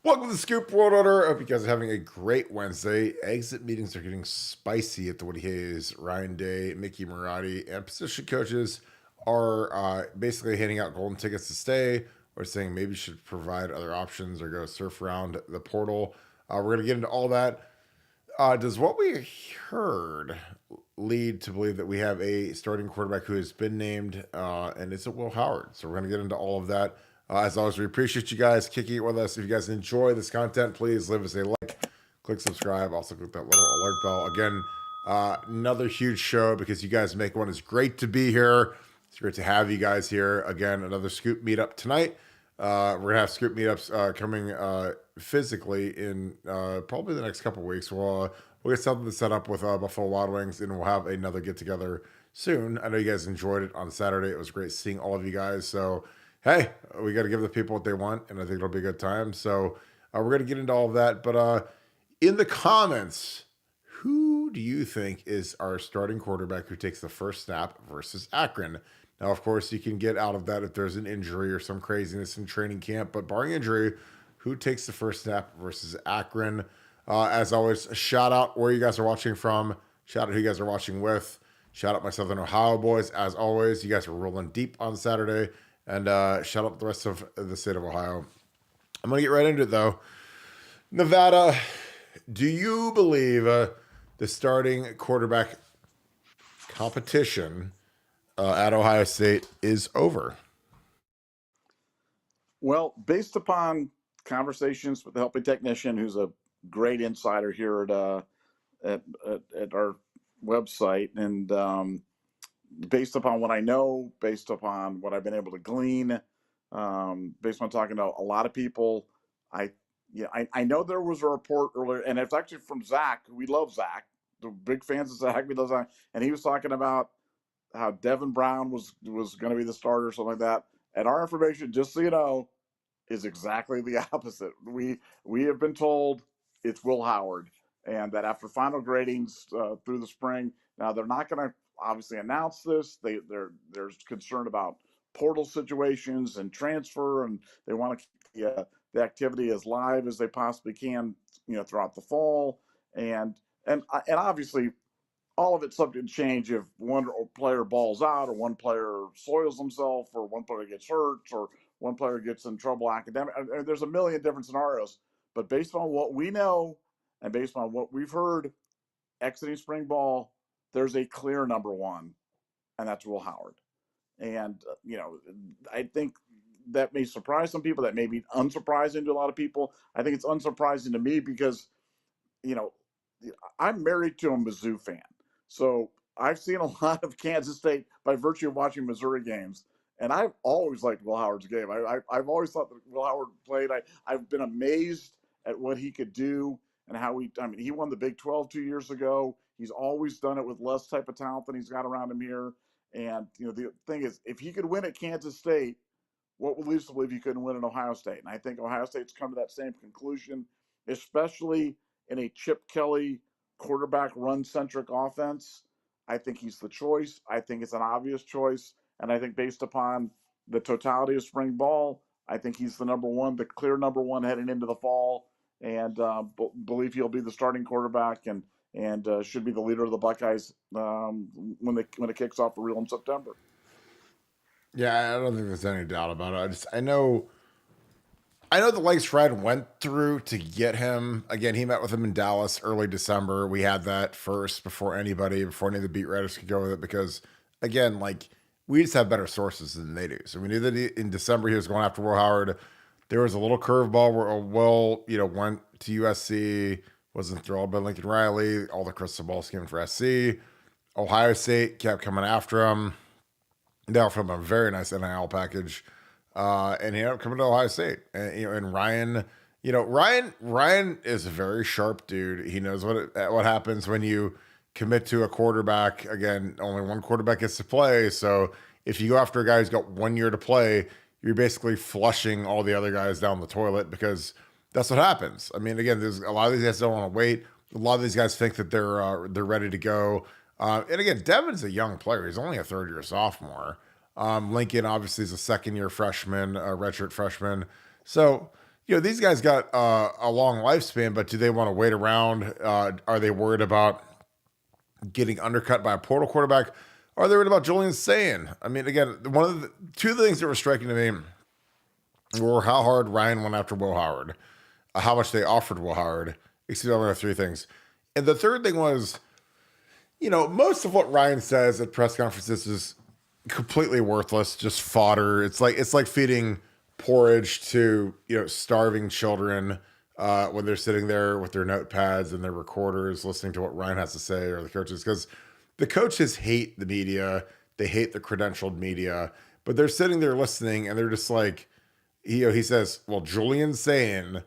Welcome to the Scoop World Order. I hope you guys are having a great Wednesday. Exit meetings are getting spicy at the Woody Hayes, Ryan Day, Mickey Marotti, and position coaches are basically handing out golden tickets to stay or saying maybe you should provide other options or go surf around the portal. We're going to get into all that. Does what we heard lead to believe that we have a starting quarterback who has been named, and it's Will Howard? So we're going to get into all of that. As always, we appreciate you guys kicking it with us. If you guys enjoy this content, please leave us a like, click subscribe, also click that little alert bell. Again, another huge show because you guys make one. It's great to be here. It's great to have you guys here. Again, another Scoop meetup tonight. We're going to have Scoop meetups coming physically in probably the next couple weeks. We'll get something set up with Buffalo Wild Wings, and we'll have another get-together soon. I know you guys enjoyed it on Saturday. It was great seeing all of you guys. So, hey, we got to give the people what they want, and I think it'll be a good time. So we're going to get into all of that. But in the comments, who do you think is our starting quarterback who takes the first snap versus Akron? Now, of course, you can get out of that if there's an injury or some craziness in training camp. But barring injury, who takes the first snap versus Akron? As always, a shout out where you guys are watching from. Shout out who you guys are watching with. Shout out my Southern Ohio boys. As always, you guys are rolling deep on Saturday. And shout out the rest of the state of Ohio. I'm going to get right into it, though. Nevada, do you believe the starting quarterback competition at Ohio State is over? Well, based upon conversations with the helping technician, who's a great insider here at our website, and based upon what I know, based upon what I've been able to glean, based on talking to a lot of people, I know there was a report earlier, and it's actually from Zach. We love Zach. We're big fans of Zach. We love Zach, and he was talking about how Devin Brown was going to be the starter, or something like that. And our information, just so you know, is exactly the opposite. We have been told it's Will Howard, and that after final gradings through the spring, now they're not going to obviously announce this. There's concern about portal situations and transfer, and they want to keep the activity as live as they possibly can, throughout the fall, and obviously all of it's subject to change if one player balls out, or one player soils himself, or one player gets hurt, or one player gets in trouble academic. There's a million different scenarios, but based on what we know and based on what we've heard exiting spring ball, there's a clear number one, and that's Will Howard. And I think that may surprise some people. That may be unsurprising to a lot of people. I think it's unsurprising to me because, I'm married to a Mizzou fan. So I've seen a lot of Kansas State by virtue of watching Missouri games. And I've always liked Will Howard's game. I've always thought that Will Howard played. I've been amazed at what he could do and how he won the Big 12 2 years ago. He's always done it with less type of talent than he's got around him here. And, the thing is, if he could win at Kansas State, what would lead us to believe he couldn't win at Ohio State? And I think Ohio State's come to that same conclusion, especially in a Chip Kelly quarterback run-centric offense. I think he's the choice. I think it's an obvious choice. And I think based upon the totality of spring ball, I think he's the number one, the clear number one heading into the fall, and believe he'll be the starting quarterback and should be the leader of the Buckeyes when it kicks off for real in September. Yeah, I don't think there's any doubt about it. I know the lengths Fred went through to get him. Again, he met with him in Dallas early December. We had that first before any of the beat writers could go with it because, again, we just have better sources than they do. So we knew that in December he was going after Will Howard. There was a little curveball where Will, went to USC, wasn't thrilled by Lincoln Riley. All the crystal balls came for SC. Ohio State kept coming after him. They offered him a very nice NIL package. And he ended up coming to Ohio State. And Ryan, Ryan is a very sharp dude. He knows what happens when you commit to a quarterback. Again, only one quarterback gets to play. So if you go after a guy who's got 1 year to play, you're basically flushing all the other guys down the toilet because that's what happens. Again, there's a lot of these guys don't want to wait. A lot of these guys think that they're ready to go. And again, Devin's a young player. He's only a third-year sophomore. Lincoln obviously is a second-year freshman, a redshirt freshman. So, these guys got a long lifespan, but do they want to wait around? Are they worried about getting undercut by a portal quarterback? Are they worried about Julian Sayin? I mean, again, two of the things that were striking to me were how hard Ryan went after Will Howard, how much they offered Will Howard. Excuse me, I'm going to have three things. And the third thing was, most of what Ryan says at press conferences is completely worthless, just fodder. It's like feeding porridge to starving children when they're sitting there with their notepads and their recorders listening to what Ryan has to say, or the coaches, because the coaches hate the media, they hate the credentialed media, but they're sitting there listening and they're just like, he says, well, Julian Sayin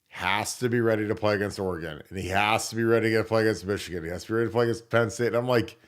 has to be ready to play against Oregon, and he has to be ready to play against Michigan. He has to be ready to play against Penn State. And I'm like,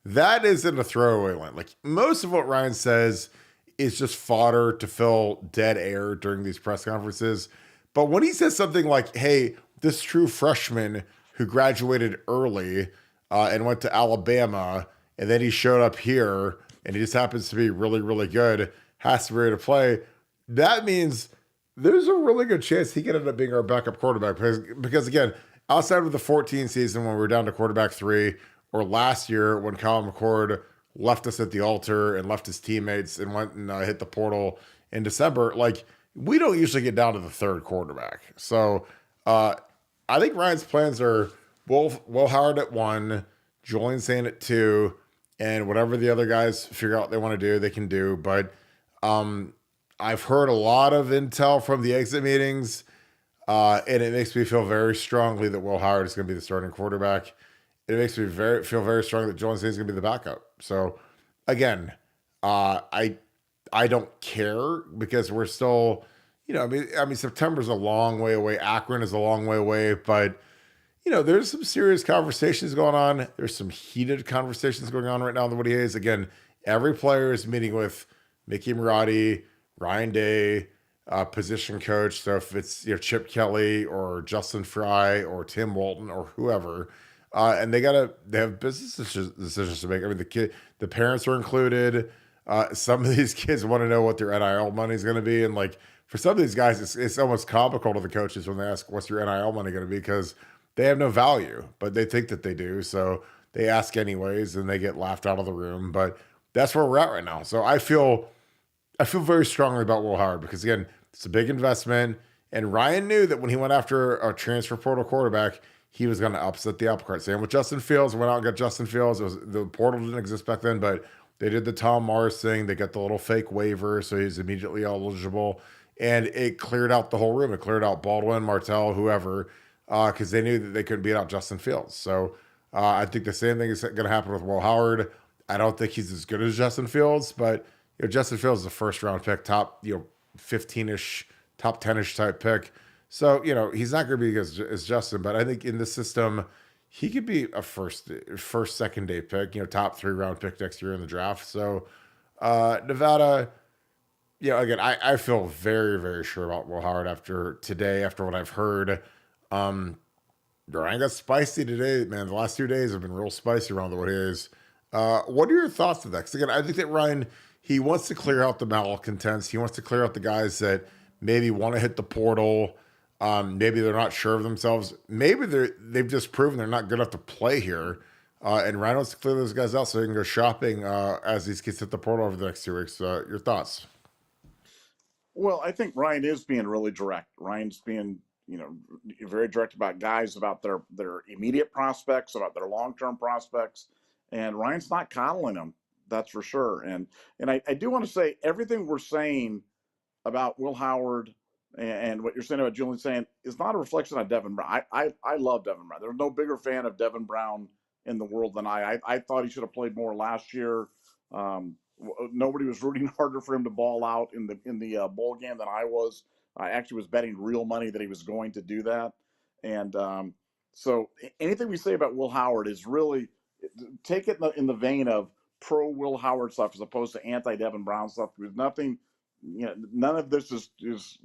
that isn't a throwaway line. Like, most of what Ryan says is just fodder to fill dead air during these press conferences. But when he says something like, hey, this true freshman who graduated early and went to Alabama, and then he showed up here and he just happens to be really, really good, has to be ready to play, that means there's a really good chance he could end up being our backup quarterback. Because again, outside of the 14 season when we were down to quarterback 3, or last year when Kyle McCord left us at the altar and left his teammates and went and hit the portal in December, like, we don't usually get down to the third quarterback. So I think Ryan's plans are Will Howard at 1, Julian Sayin at 2, and whatever the other guys figure out they want to do, they can do. But I've heard a lot of intel from the exit meetings, and it makes me feel very strongly that Will Howard is going to be the starting quarterback. It makes me feel very strong that Julian Sayin is going to be the backup. So again, I don't care, because we're still, I mean, September's a long way away. Akron is a long way away, but there's some serious conversations going on. There's some heated conversations going on right now in the Woody Hayes. Again, every player is meeting with Mickey Marotti, Ryan Day, position coach. So if it's Chip Kelly or Justin Fry or Tim Walton or whoever, and they have business decisions to make. I mean, the parents are included. Some of these kids want to know what their NIL money is going to be, and like, for some of these guys, it's almost comical to the coaches when they ask, "What's your NIL money going to be?" Because they have no value, but they think that they do, so they ask anyways, and they get laughed out of the room. But that's where we're at right now. So I feel very strongly about Will Howard, because again, it's a big investment, and Ryan knew that when he went after a transfer portal quarterback, he was going to upset the apple cart. Same with Justin Fields. Went out and got Justin Fields. The portal didn't exist back then, but they did the Tom Morris thing. They got the little fake waiver, so he's immediately eligible, and it cleared out the whole room. It cleared out Baldwin, Martell, whoever, because they knew that they couldn't beat out Justin Fields. So I think the same thing is going to happen with Will Howard. I don't think he's as good as Justin Fields, but Justin Fields is a first-round pick, top 15-ish, top 10-ish type pick. So he's not going to be as Justin, but I think in the system he could be a first second day pick, top 3-round pick next year in the draft. So Nevada, again, I feel very, very sure about Will Howard after today, after what I've heard. Ryan got spicy today, man. The last 2 days have been real spicy around the way it is. What are your thoughts of that? Because again, I think that Ryan, he wants to clear out the malcontents. He wants to clear out the guys that maybe want to hit the portal. Maybe they're not sure of themselves. Maybe they've just proven they're not good enough to play here. And Ryan wants to clear those guys out so he can go shopping as these kids hit the portal over the next 2 weeks. Your thoughts? Well, I think Ryan is being really direct. Ryan's being, very direct about guys, about their immediate prospects, about their long-term prospects, and Ryan's not coddling them. That's for sure. And I do want to say, everything we're saying about Will Howard and what you're saying about Julian Sayin is not a reflection on Devin Brown. I love Devin Brown. There's no bigger fan of Devin Brown in the world than I thought he should have played more last year. Nobody was rooting harder for him to ball out in the bowl game than I was. I actually was betting real money that he was going to do that. And so anything we say about Will Howard is really, take it in the vein of pro Will Howard stuff as opposed to anti Devin Brown stuff. There's nothing, none of this is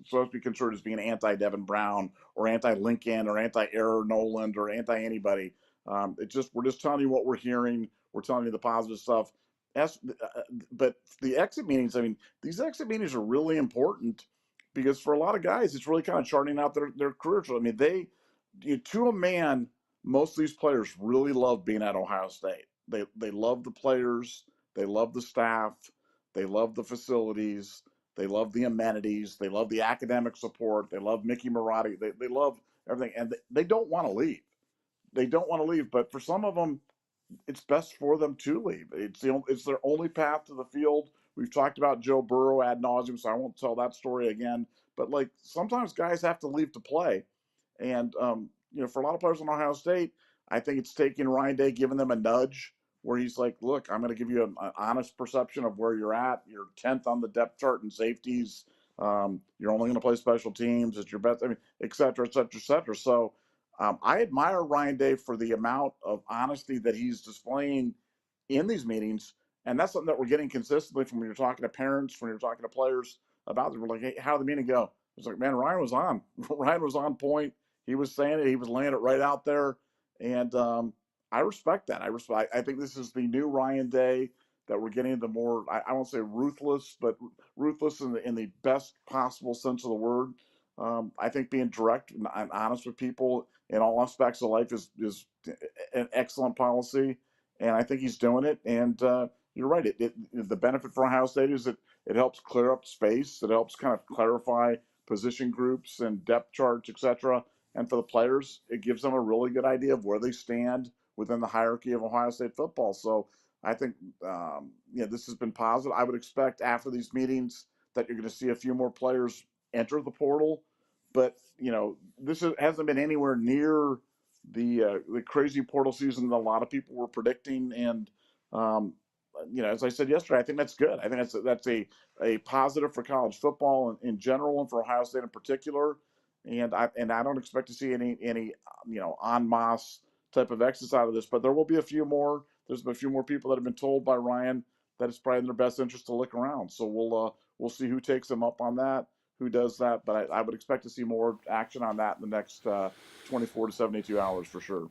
supposed to be construed as being anti Devin Brown or anti Lincoln or anti Error Noland or anti anybody. We're just telling you what we're hearing. We're telling you the positive stuff. But the exit meetings, I mean, these exit meetings are really important because for a lot of guys, it's really kind of charting out their careers. I mean, to a man, most of these players really love being at Ohio State. They love the players, they love the staff, they love the facilities, they love the amenities, they love the academic support, they love Mickey Marotti, they love everything, and they don't want to leave. They don't want to leave, but for some of them, it's best for them to leave. It's their only path to the field. We've talked about Joe Burrow ad nauseum, so I won't tell that story again. But like sometimes guys have to leave to play, and for a lot of players in Ohio State, I think it's taking Ryan Day, giving them a nudge where he's like, "Look, I'm going to give you an honest perception of where you're at. You're 10th on the depth chart in safeties. You're only going to play special teams. It's your best. I mean, et cetera, et cetera, et cetera." So I admire Ryan Day for the amount of honesty that he's displaying in these meetings. And that's something that we're getting consistently from when you're talking to parents, when you're talking to players about it. We're like, hey, how did the meeting go? It's like, man, Ryan was on. Ryan was on point. He was saying it. He was laying it right out there. And I respect that. I think this is the new Ryan Day that we're getting the more, I won't say ruthless, but ruthless in the best possible sense of the word. I think being direct and honest with people in all aspects of life is an excellent policy, and I think he's doing it. And you're right. The benefit for Ohio State is that it helps clear up space. It helps kind of clarify position groups and depth charts, etc. And for the players, it gives them a really good idea of where they stand within the hierarchy of Ohio State football. So I think this has been positive. I would expect after these meetings that you're going to see a few more players enter the portal, but this hasn't been anywhere near the crazy portal season that a lot of people were predicting. And as I said yesterday, I think that's good. I think that's a positive for college football in general and for Ohio State in particular. And I don't expect to see any en masse type of exits out of this, but there will be a few more. There's been a few more people that have been told by Ryan that it's probably in their best interest to look around. So we'll see who takes them up on that, who does that. But I would expect to see more action on that in the next 24 to 72 hours for sure.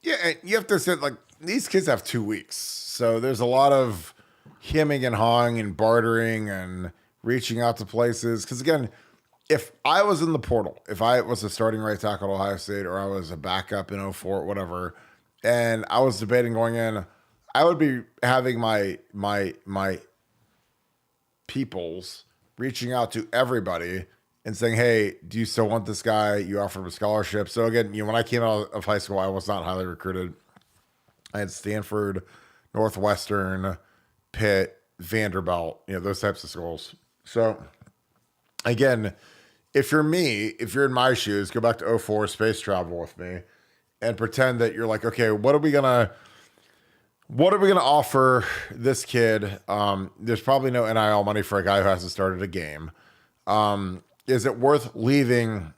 Yeah, and you have to say, like, these kids have 2 weeks. So there's a lot of hemming and hawing and bartering and reaching out to places. Because, again, if I was in the portal, if I was a starting right tackle at Ohio State or I was a backup in 04, whatever, and I was debating going in, I would be having my peoples reaching out to everybody and saying, hey, do you still want this guy? You offered him a scholarship. So again, when I came out of high school, I was not highly recruited. I had Stanford, Northwestern, Pitt, Vanderbilt, those types of schools. So again, if you're in my shoes, go back to 04, space travel with me and pretend that you're like, okay, what are we going to offer this kid? There's probably no NIL money for a guy who hasn't started a game. Is it worth leaving,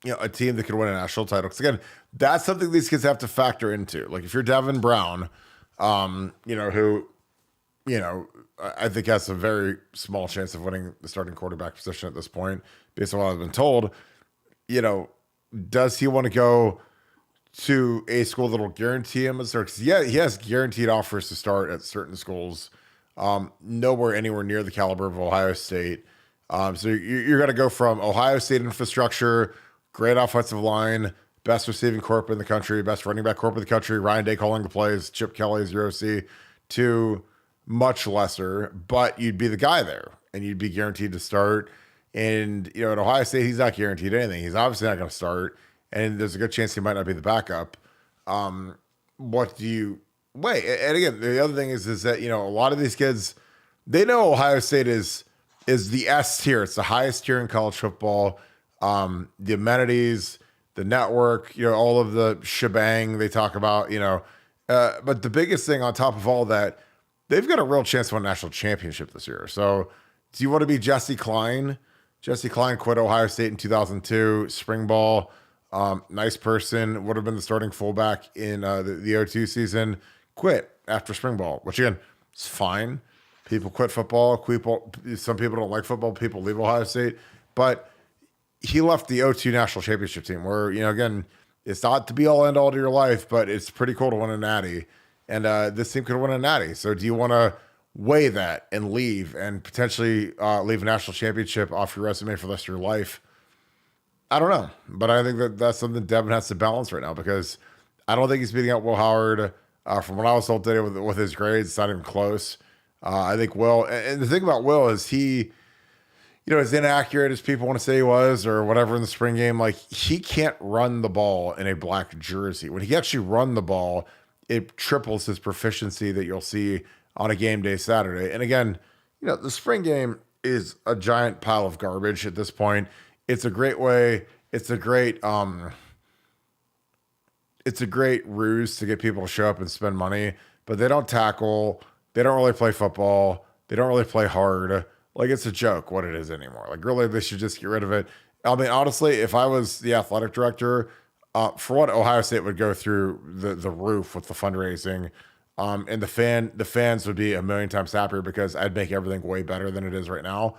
a team that could win a national title? Because again, that's something these kids have to factor into. Like if you're Devin Brown, who, I think has a very small chance of winning the starting quarterback position at this point, based on what I've been told, does he want to go to a school that'll guarantee him a start? Yeah, he has guaranteed offers to start at certain schools, nowhere anywhere near the caliber of Ohio State. So you're going to go from Ohio State infrastructure, great offensive line, best receiving corp in the country, best running back corp in the country, Ryan Day calling the plays, Chip Kelly is your OC, to much lesser, but you'd be the guy there and you'd be guaranteed to start. And, at Ohio State, he's not guaranteed anything. He's obviously not going to start. And there's a good chance he might not be the backup. What do you wait? And again, the other thing is that, a lot of these kids, they know Ohio State is the S tier. It's the highest tier in college football. The amenities, the network, all of the shebang they talk about, but the biggest thing on top of all that, they've got a real chance to win a national championship this year. So do you want to be Jesse Klein? Jesse Klein quit Ohio State in 2002, spring ball. Nice person, would have been the starting fullback in the 02 season, quit after spring ball, which again, is fine. People quit football. Some people don't like football. People leave Ohio State. But he left the 02 national championship team where, again, it's not to be all end all to your life, but it's pretty cool to win a natty. And this team could win a natty. So do you want to weigh that and leave and potentially leave a national championship off your resume for the rest of your life. I don't know, but I think that that's something Devin has to balance right now because I don't think he's beating out Will Howard. From what I was told today with his grades, it's not even close. I think Will, and the thing about Will is he, as inaccurate as people want to say he was or whatever in the spring game, like he can't run the ball in a black jersey. When he can actually run the ball, it triples his proficiency that you'll see on a game day Saturday. And again, the spring game is a giant pile of garbage at this point. It's a great way. It's a great ruse to get people to show up and spend money, but they don't tackle. They don't really play football. They don't really play hard. Like it's a joke what it is anymore. Like really, they should just get rid of it. I mean, honestly, if I was the athletic director, for what Ohio State would go through the roof with the fundraising, and the fans would be a million times happier because I'd make everything way better than it is right now.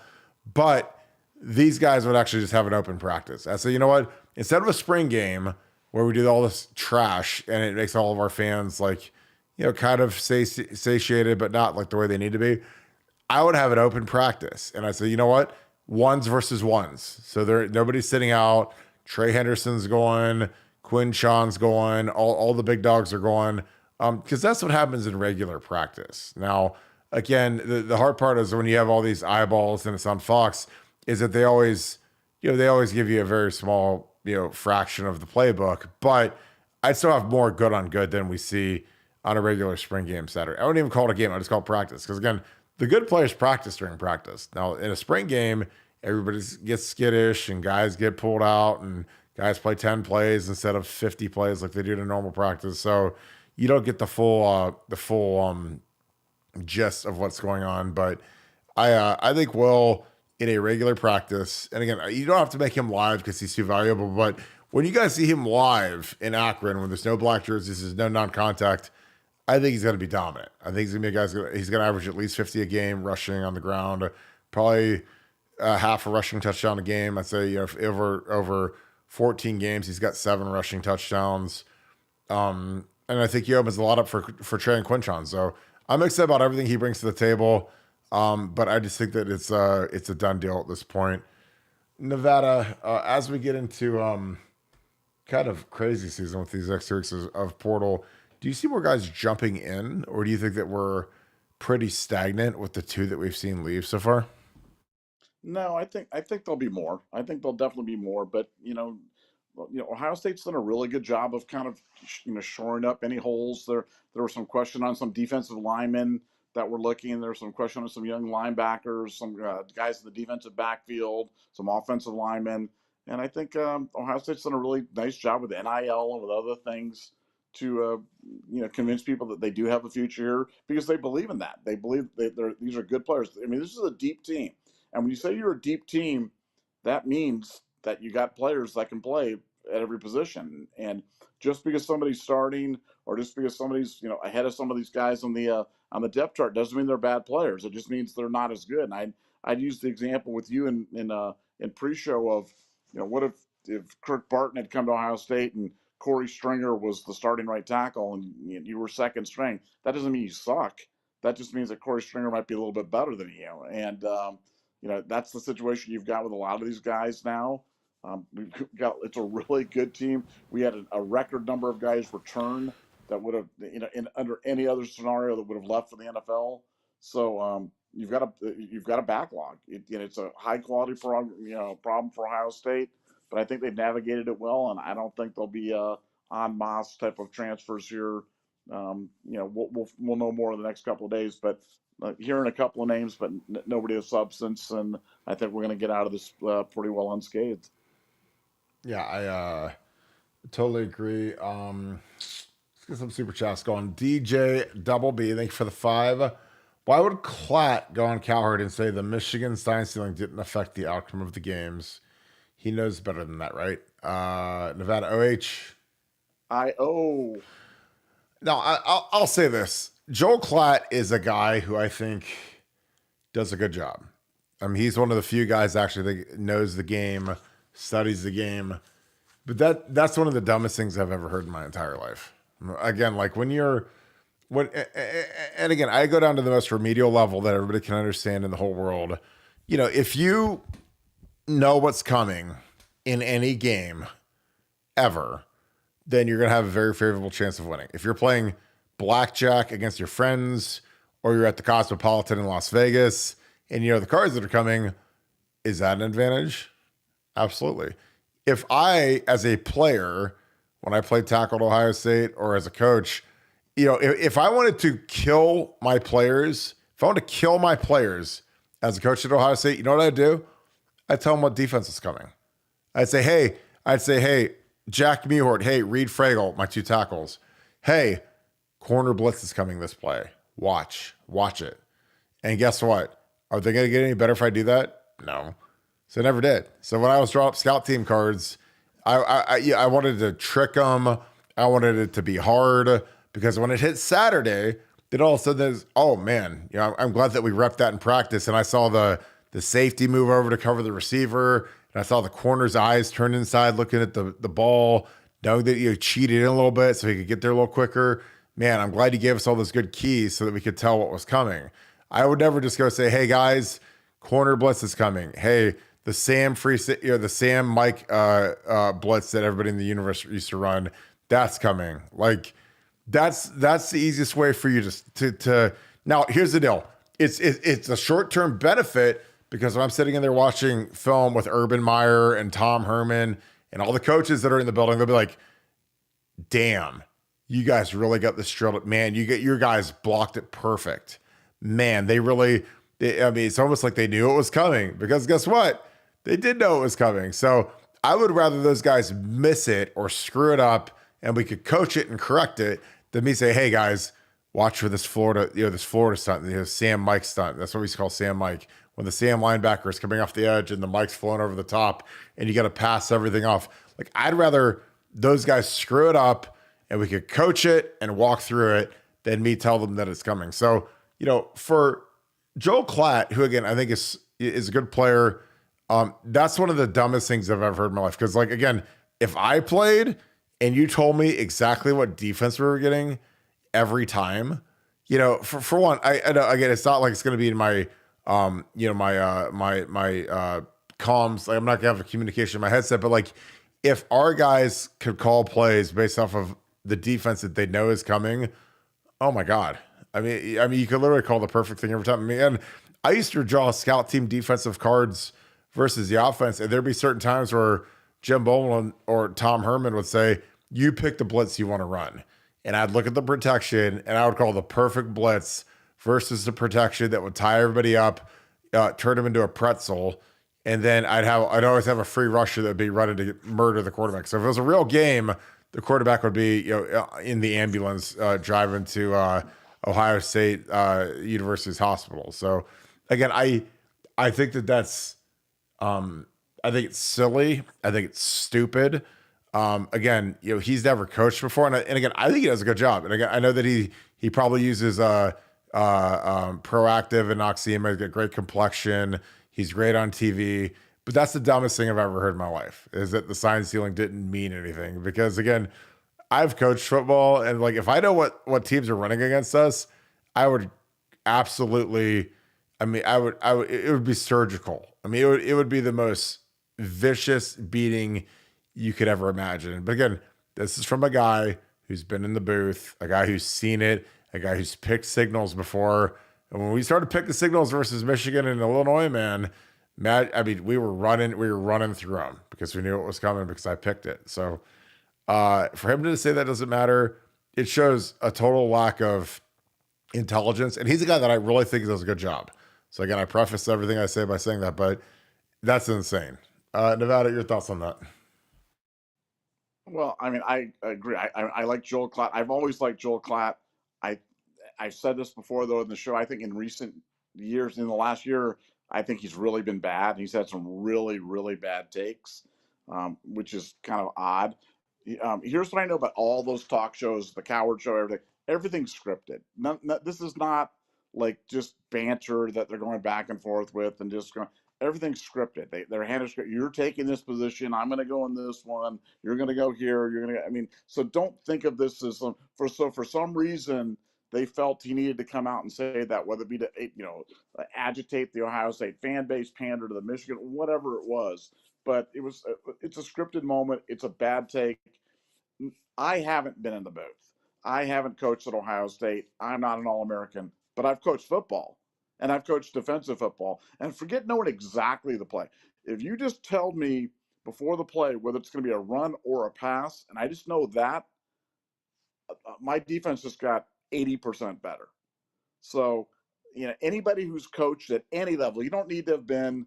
But these guys would actually just have an open practice. I say, you know what? Instead of a spring game where we do all this trash and it makes all of our fans like, kind of satiated, but not like the way they need to be, I would have an open practice. And I say, you know what? Ones versus ones. So nobody's sitting out. Trey Henderson's going. Quinn Chon's going. All the big dogs are going. Because that's what happens in regular practice. Now, again, the hard part is when you have all these eyeballs and it's on Fox, is that they always give you a very small, fraction of the playbook. But I'd still have more good on good than we see on a regular spring game Saturday. I wouldn't even call it a game. I just call it practice. Because again, the good players practice during practice. Now, in a spring game, everybody gets skittish and guys get pulled out and guys play 10 plays instead of 50 plays like they do in a normal practice. So you don't get the full gist of what's going on. But I think Will, in a regular practice, and again, you don't have to make him live because he's too valuable, but when you guys see him live in Akron, when there's no black jerseys, there's no non-contact, I think he's going to be dominant. I think he's going to be a guy. He's going to average at least 50 a game rushing on the ground, probably half a rushing touchdown a game. I'd say if over 14 games, he's got 7 rushing touchdowns. And I think he opens a lot up for Trey and Quinchon. So I'm excited about everything he brings to the table. But I just think that it's a done deal at this point. Nevada, as we get into kind of crazy season with these next 2 weeks of portal, do you see more guys jumping in, or do you think that we're pretty stagnant with the 2 that we've seen leave so far? No, I think there'll be more. I think there'll definitely be more. But Ohio State's done a really good job of kind of shoring up any holes. There was some question on some defensive linemen that were looking. There's some question on some young linebackers, some guys in the defensive backfield, some offensive linemen, and I think Ohio State's done a really nice job with NIL and with other things to convince people that they do have a future here because they believe in that. They believe these are good players. I mean, this is a deep team, and when you say you're a deep team, that means that you got players that can play at every position. And just because somebody's starting, or just because somebody's ahead of some of these guys on the depth chart, doesn't mean they're bad players. It just means they're not as good. And I'd use the example with you in pre-show of what if Kirk Barton had come to Ohio State and Corey Stringer was the starting right tackle and you were second string. That doesn't mean you suck. That just means that Corey Stringer might be a little bit better than you. And that's the situation you've got with a lot of these guys now. It's a really good team. We had a record number of guys return that would have, under any other scenario that would have left for the NFL. So you've got a backlog. It's a high quality problem for Ohio State, but I think they've navigated it well, and I don't think there'll be en masse type of transfers here. We'll know more in the next couple of days, but hearing a couple of names, but nobody of substance, and I think we're going to get out of this pretty well unscathed. Yeah, I totally agree. Let's get some super chats going. DJ Double B, thank you for the 5. Why would Klatt go on Cowherd and say the Michigan sign stealing didn't affect the outcome of the games? He knows better than that, right? Nevada OH. Now, I'll say this. Joel Klatt is a guy who I think does a good job. I mean, he's one of the few guys actually that knows the game, studies the game. But that's one of the dumbest things I've ever heard in my entire life. Again, like when you're when and again, I go down to the most remedial level that everybody can understand in the whole world. If you know what's coming in any game ever, then you're going to have a very favorable chance of winning. If you're playing blackjack against your friends, or you're at the Cosmopolitan in Las Vegas and you know the cards that are coming, is that an advantage? Absolutely. If I, as a player, when I played tackle at Ohio State, or as a coach, if I wanted to kill my players, if I wanted to kill my players as a coach at Ohio State, you know what I'd do? I'd tell them what defense is coming. I'd say, hey, Jack Mewhort, hey, Reed Fragel, my two tackles. Hey, corner blitz is coming this play. Watch it. And guess what? Are they going to get any better if I do that? No. So I never did. So when I was drawing up scout team cards, I wanted to trick them. I wanted it to be hard, because when it hit Saturday, then all of a sudden there's, oh man, I'm glad that we repped that in practice. And I saw the safety move over to cover the receiver. And I saw the corner's eyes turn inside looking at the ball, knowing that you cheated in a little bit so he could get there a little quicker. Man, I'm glad he gave us all those good keys so that we could tell what was coming. I would never just go say, hey guys, corner blitz is coming. Hey, the Sam Mike blitz that everybody in the universe used to run, that's coming. Like that's the easiest way for you to now. Here's the deal. It's a short-term benefit, because when I'm sitting in there watching film with Urban Meyer and Tom Herman and all the coaches that are in the building, they'll be like, damn, you guys really got this drilled. Man, your guys blocked it perfect. Man, it's almost like they knew it was coming, because guess what? They did know it was coming. So I would rather those guys miss it or screw it up and we could coach it and correct it than me say, hey guys, watch for this Florida stunt, Sam Mike stunt. That's what we used to call Sam Mike. When the Sam linebacker is coming off the edge and the Mike's flowing over the top and you got to pass everything off. Like, I'd rather those guys screw it up and we could coach it and walk through it than me tell them that it's coming. So, for Joel Klatt, who again, I think is a good player, that's one of the dumbest things I've ever heard in my life. Because like, again, if I played and you told me exactly what defense we were getting every time, for one, I know, again, it's not like it's going to be in my, my comms. Like, I'm not gonna have a communication in my headset, but like, if our guys could call plays based off of the defense that they know is coming, oh my God. I mean, you could literally call the perfect thing every time. I mean, and I used to draw scout team defensive cards versus the offense, and there'd be certain times where Jim Bowman or Tom Herman would say, you pick the blitz you want to run. And I'd look at the protection and I would call the perfect blitz versus the protection that would tie everybody up, turn them into a pretzel. And then I'd always have a free rusher that would be running to murder the quarterback. So if it was a real game, the quarterback would be, in the ambulance, driving to, Ohio State, University's hospital. So again, I think that's, I think it's silly. I think it's stupid. Again, he's never coached before. And again, I think he does a good job. And again, I know that he probably uses, Proactive and Noxema. He's got great complexion. He's great on TV, but that's the dumbest thing I've ever heard in my life, is that the sign stealing didn't mean anything. Because again, I've coached football, and like, if I know what teams are running against us, I would absolutely, it would be surgical. I mean, it would be the most vicious beating you could ever imagine. But again, this is from a guy who's been in the booth, a guy who's seen it, a guy who's picked signals before. And when we started picking signals versus Michigan and Illinois, man, we were running through them because we knew it was coming, because I picked it. So for him to say that doesn't matter, it shows a total lack of intelligence. And he's a guy that I really think does a good job. So again, I preface everything I say by saying that, but that's insane. Nevada, your thoughts on that? Well, I mean, I agree. I like Joel Klatt. I've always liked Joel Klatt. I've said this before, though, in the show. I think in recent years, in the last year, I think he's really been bad. He's had some really, really bad takes, which is kind of odd. Here's what I know about all those talk shows, the Coward Show, everything. Everything's scripted. This is not like just banter that they're going back and forth with and just going. Everything's scripted. They're handed script. You're taking this position. I'm going to go in this one. You're going to go here. You're going to. I mean, so don't think of this as for some reason they felt he needed to come out and say that, whether it be to, agitate the Ohio State fan base, pander to the Michigan, whatever it was. But it's a scripted moment. It's a bad take. I haven't been in the booth. I haven't coached at Ohio State. I'm not an All-American, but I've coached football and I've coached defensive football. And forget knowing exactly the play. If you just tell me before the play whether it's going to be a run or a pass, and I just know that, my defense just got 80% better. So, anybody who's coached at any level, you don't need to have been,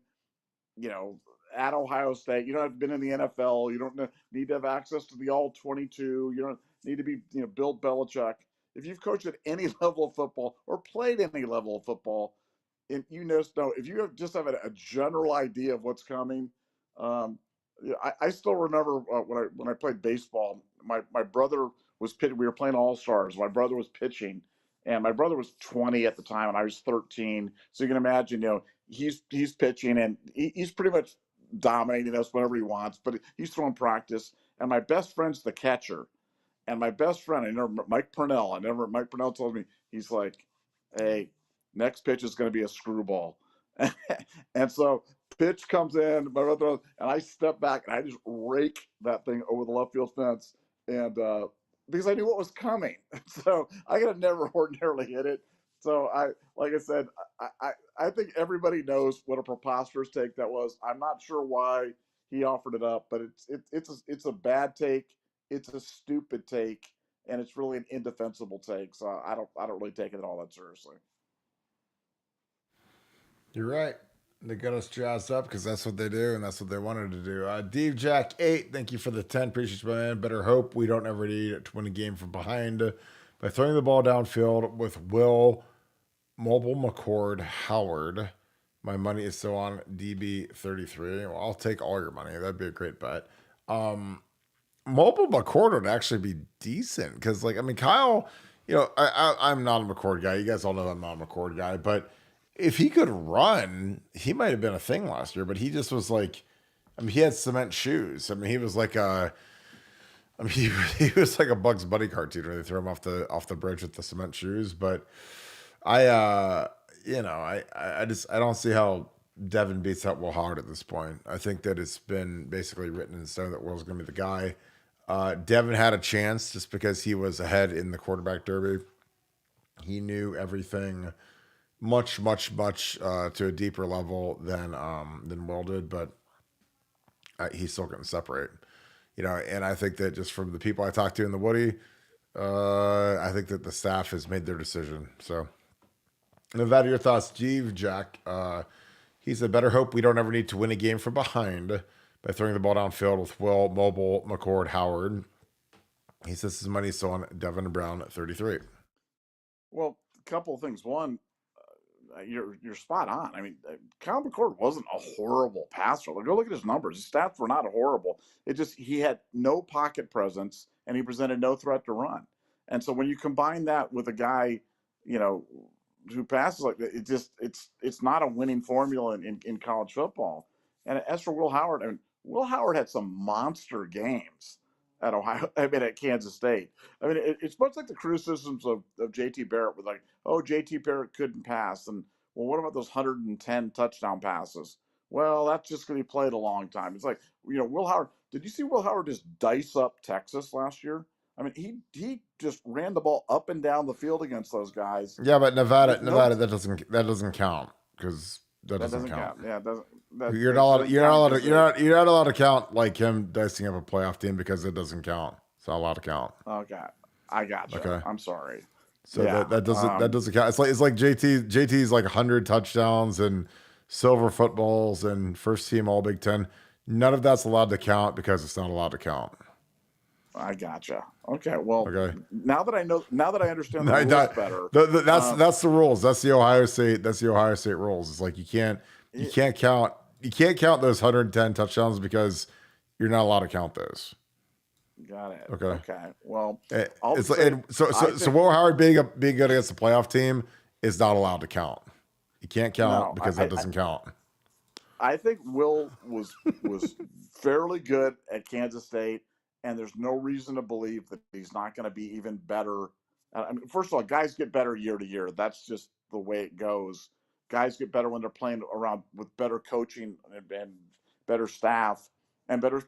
at Ohio State. You don't have been in the NFL. You don't need to have access to the all 22. You don't need to be, Bill Belichick. If you've coached at any level of football or played any level of football, and just know, if you just have a general idea of what's coming. I still remember when I played baseball. My brother was pitching. We were playing All Stars. My brother was pitching, and my brother was 20 at the time, and I was 13. So you can imagine, he's pitching, and he's pretty much dominating us whenever he wants, but he's throwing practice. And my best friend's the catcher, and my best friend, Mike Purnell. Mike Purnell told me, he's like, "Hey, next pitch is going to be a screwball," and so pitch comes in, my brother, and I step back and I just rake that thing over the left field fence, and because I knew what was coming, so I could have never ordinarily hit it. So like I said, I think everybody knows what a preposterous take that was. I'm not sure why he offered it up, but it's a bad take. It's a stupid take, and it's really an indefensible take. So I don't really take it all that seriously. You're right. They got us jazzed up because that's what they do and that's what they wanted to do. Dave Jack 8, thank you for the 10. Appreciate you, man. Better hope we don't ever need to win a game from behind by throwing the ball downfield with Will, Mobile, McCord, Howard. My money is still on DB33. Well, I'll take all your money. That'd be a great bet. Mobile McCord would actually be decent because, Kyle, I'm not a McCord guy. You guys all know I'm not a McCord guy, but if he could run, he might have been a thing last year, but he just was he had cement shoes. He was like he was like a Bugs Bunny cartoon where they throw him off the bridge with the cement shoes. But I don't see how Devin beats out Will Howard at this point. I think that it's been basically written in stone that Will's going to be the guy. Devin had a chance just because he was ahead in the quarterback derby. He knew everything much to a deeper level than Will did, but he's still going to separate. And I think that just from the people I talked to in the Woody, I think that the staff has made their decision. So, Nevada, your thoughts, Steve Jack? He said, better hope we don't ever need to win a game from behind by throwing the ball downfield with Will, Mobile, McCord, Howard. He says his money's still on Devin Brown at 33. Well, a couple of things. One, you're spot on. Kyle McCord wasn't a horrible passer. Go look at his numbers. His stats were not horrible. It just, he had no pocket presence and he presented no threat to run. And so when you combine that with a guy, who passes like that, it's not a winning formula in college football. And as for Will Howard, Will Howard had some monster games at at Kansas State. It's much like the criticisms of JT Barrett with JT Barrett couldn't pass. And well, what about those 110 touchdown passes? Well, that's just going to be played a long time. It's like, Will Howard, did you see Will Howard just dice up Texas last year? He just ran the ball up and down the field against those guys. Yeah, but Nevada, that doesn't count because that doesn't count. Yeah, you're not allowed to count like him dicing up a playoff team because it doesn't count. It's not allowed to count. Okay, I got you. Okay, I'm sorry. So that doesn't count. It's like JT's like 100 touchdowns and silver footballs and first team All Big Ten. None of that's allowed to count because it's not allowed to count. I gotcha. Okay. Well, now that I understand the rules better, that's the rules. That's the Ohio State rules. It's like you can't count those 110 touchdowns because you're not allowed to count those. Got it. Okay. Well, so Will Howard being good against the playoff team is not allowed to count. You can't count because that doesn't count. I think Will was fairly good at Kansas State. And there's no reason to believe that he's not going to be even better I mean, first of all, guys get better year to year. That's just the way it goes. Guys get better when they're playing around with better coaching and better staff, and better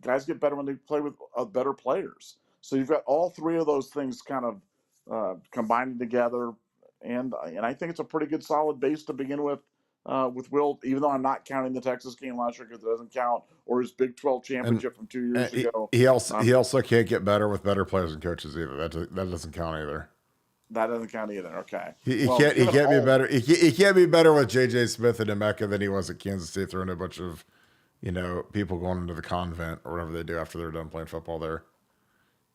guys get better when they play with better players. So you've got all three of those things kind of combining together, and I think it's a pretty good solid base to begin with Will. Even though I'm not counting the Texas game last year because it doesn't count, or his Big 12 And championship from 2 years he, ago. he also he also can't get better with better players and coaches either. That doesn't count either. That doesn't count either. Okay. He Well, can't given be all, better. He can't be better with J.J. Smith and Emeka than he was at Kansas State, throwing a bunch of people going into the convent or whatever they do after they're done playing football there.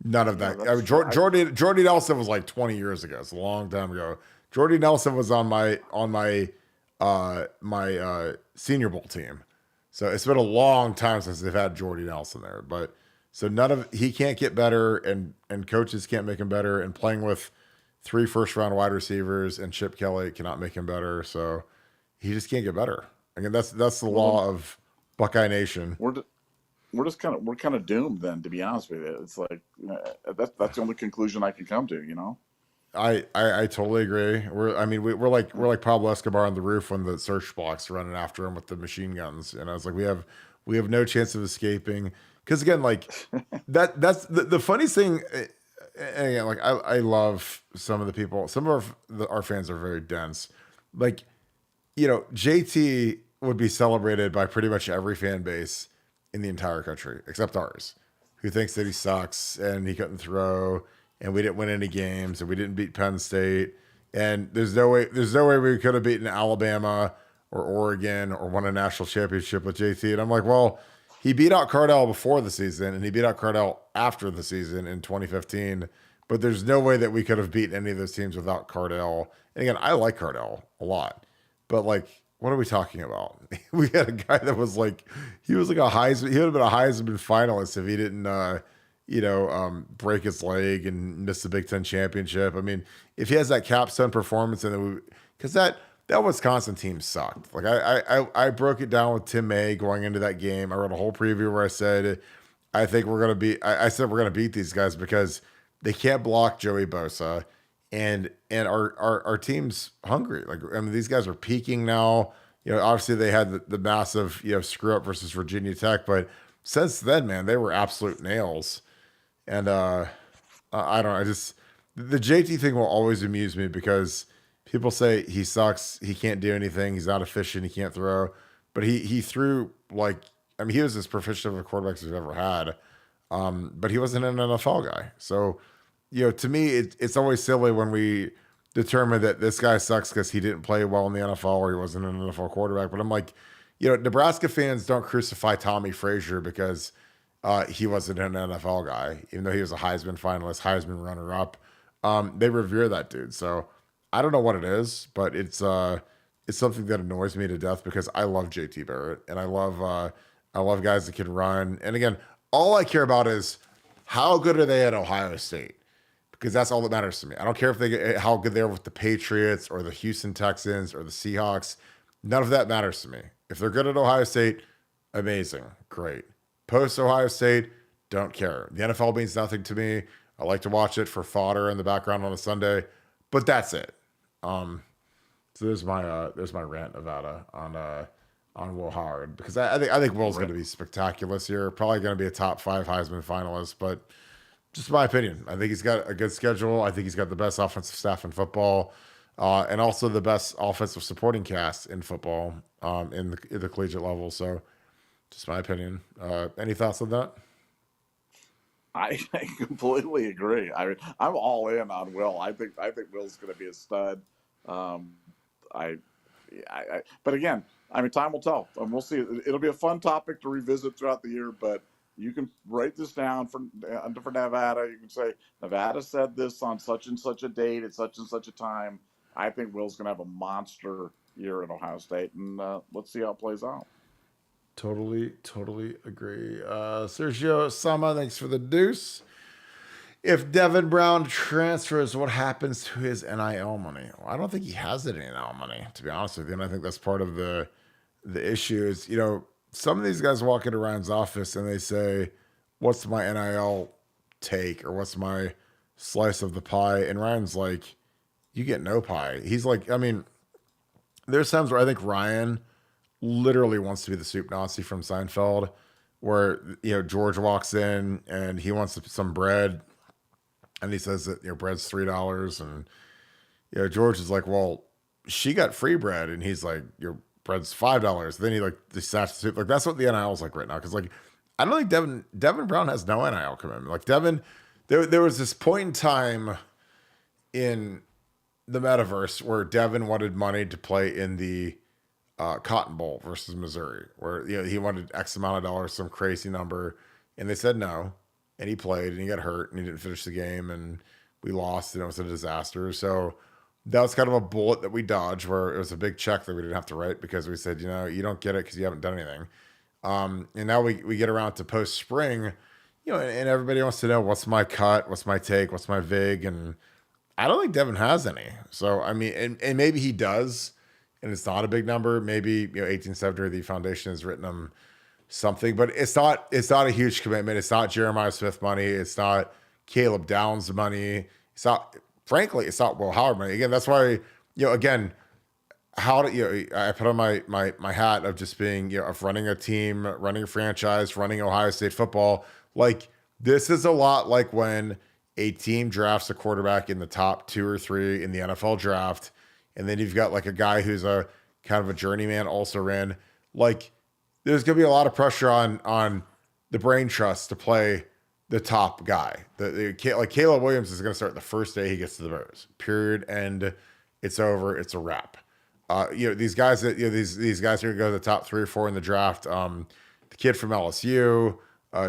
None of that. I mean, Jordy Nelson was like 20 years ago. It's a long time ago. Jordy Nelson was on my Senior Bowl team. So it's been a long time since they've had Jordy Nelson there. But so he can't get better, and coaches can't make him better, and playing with 3 first-round wide receivers and Chip Kelly cannot make him better. So he just can't get better. Again, that's the law of Buckeye Nation. We're kind of doomed then, to be honest with you. It's like that's the only conclusion I can come to. I totally agree. We're like Pablo Escobar on the roof when the search box running after him with the machine guns, and I was like, we have no chance of escaping. Because again, like that's the funniest thing. And again, like I love some of the people. Some of our fans are very dense. Like, JT would be celebrated by pretty much every fan base in the entire country except ours, who thinks that he sucks and he couldn't throw and we didn't win any games and we didn't beat Penn State, and there's no way we could have beaten Alabama or Oregon or won a national championship with JT. And I'm like, well, he beat out Cardell before the season and he beat out Cardell after the season in 2015, but there's no way that we could have beaten any of those teams without Cardell. And again, I like Cardell a lot, but like, what are we talking about? We had a guy that was like, he was like a Heisman. He would have been a Heisman finalist if he didn't, break his leg and miss the Big Ten championship. I mean, if he has that capstone performance, and because that Wisconsin team sucked. Like I broke it down with Tim May going into that game. I wrote a whole preview where I said, I think we're gonna beat. I said we're gonna beat these guys because they can't block Joey Bosa. And our team's hungry. Like, I mean, these guys are peaking now. Obviously they had the massive screw up versus Virginia Tech, but since then, man, they were absolute nails. And I don't know. The JT thing will always amuse me because people say he sucks, he can't do anything, he's not efficient, he can't throw, but he threw he was as proficient of a quarterback as we've ever had. But he wasn't an NFL guy, so. To me, it's always silly when we determine that this guy sucks because he didn't play well in the NFL or he wasn't an NFL quarterback. But I'm like, Nebraska fans don't crucify Tommy Frazier because he wasn't an NFL guy, even though he was a Heisman finalist, Heisman runner-up. They revere that dude. So I don't know what it is, but it's something that annoys me to death because I love JT Barrett and I love guys that can run. And again, all I care about is how good are they at Ohio State? Because that's all that matters to me. I don't care if how good they are with the Patriots or the Houston Texans or the Seahawks. None of that matters to me. If they're good at Ohio State, amazing, great. Post Ohio State, don't care. The NFL means nothing to me. I like to watch it for fodder in the background on a Sunday, but that's it. So there's my rant, Nevada, on Will Howard, because I think Will's going to be spectacular this year. Probably going to be a top 5 Heisman finalist, but. Just my opinion. I think he's got a good schedule. I think he's got the best offensive staff in football, and also the best offensive supporting cast in football in the collegiate level. So, just my opinion. Any thoughts on that? I completely agree. I'm all in on Will. I think Will's going to be a stud. But again, time will tell, and we'll see. It'll be a fun topic to revisit throughout the year, but. You can write this down for Nevada. You can say, Nevada said this on such and such a date at such and such a time. I think Will's going to have a monster year at Ohio State, and let's see how it plays out. Totally agree. Sergio Sama, thanks for the deuce. If Devin Brown transfers, what happens to his NIL money? Well, I don't think he has any NIL money, to be honest with you. And I think that's part of the issue is, some of these guys walk into Ryan's office and they say, what's my NIL take or what's my slice of the pie. And Ryan's like, you get no pie. He's like, I mean, there's times where I think Ryan literally wants to be the soup Nazi from Seinfeld, where George walks in and he wants some bread, and he says that bread's $3, and George is like, well, she got free bread, and he's like, your bread's $5. Then he like the soup. Like that's what the NIL is like right now, because like I don't think Devin Brown has no NIL commitment. Like Devin, there was this point in time in the metaverse where Devin wanted money to play in the Cotton Bowl versus Missouri, where he wanted X amount of dollars, some crazy number, and they said no, and he played and he got hurt and he didn't finish the game, and we lost, and it was a disaster. So that was kind of a bullet that we dodged, where it was a big check that we didn't have to write, because we said, you don't get it because you haven't done anything. And now we get around to post spring, and everybody wants to know what's my cut, what's my take, what's my vig, and I don't think Devin has any. So I mean, and maybe he does, and it's not a big number. Maybe 1870 or the foundation has written him something, but it's not a huge commitment. It's not Jeremiah Smith money. It's not Caleb Downs money. It's not, frankly, it's not Will Howard money. Again, that's why, again, I put on my hat of just being, of running a team, running a franchise, running Ohio State football. Like, this is a lot like when a team drafts a quarterback in the top 2 or 3 in the NFL draft, and then you've got like a guy who's a kind of a journeyman, also ran. Like, there's going to be a lot of pressure on the brain trust to play the top guy. Like Caleb Williams is going to start the first day he gets to the Bears. Period. And it's over. It's a wrap. These guys that these guys are going to go to the top 3 or 4 in the draft. The kid from LSU,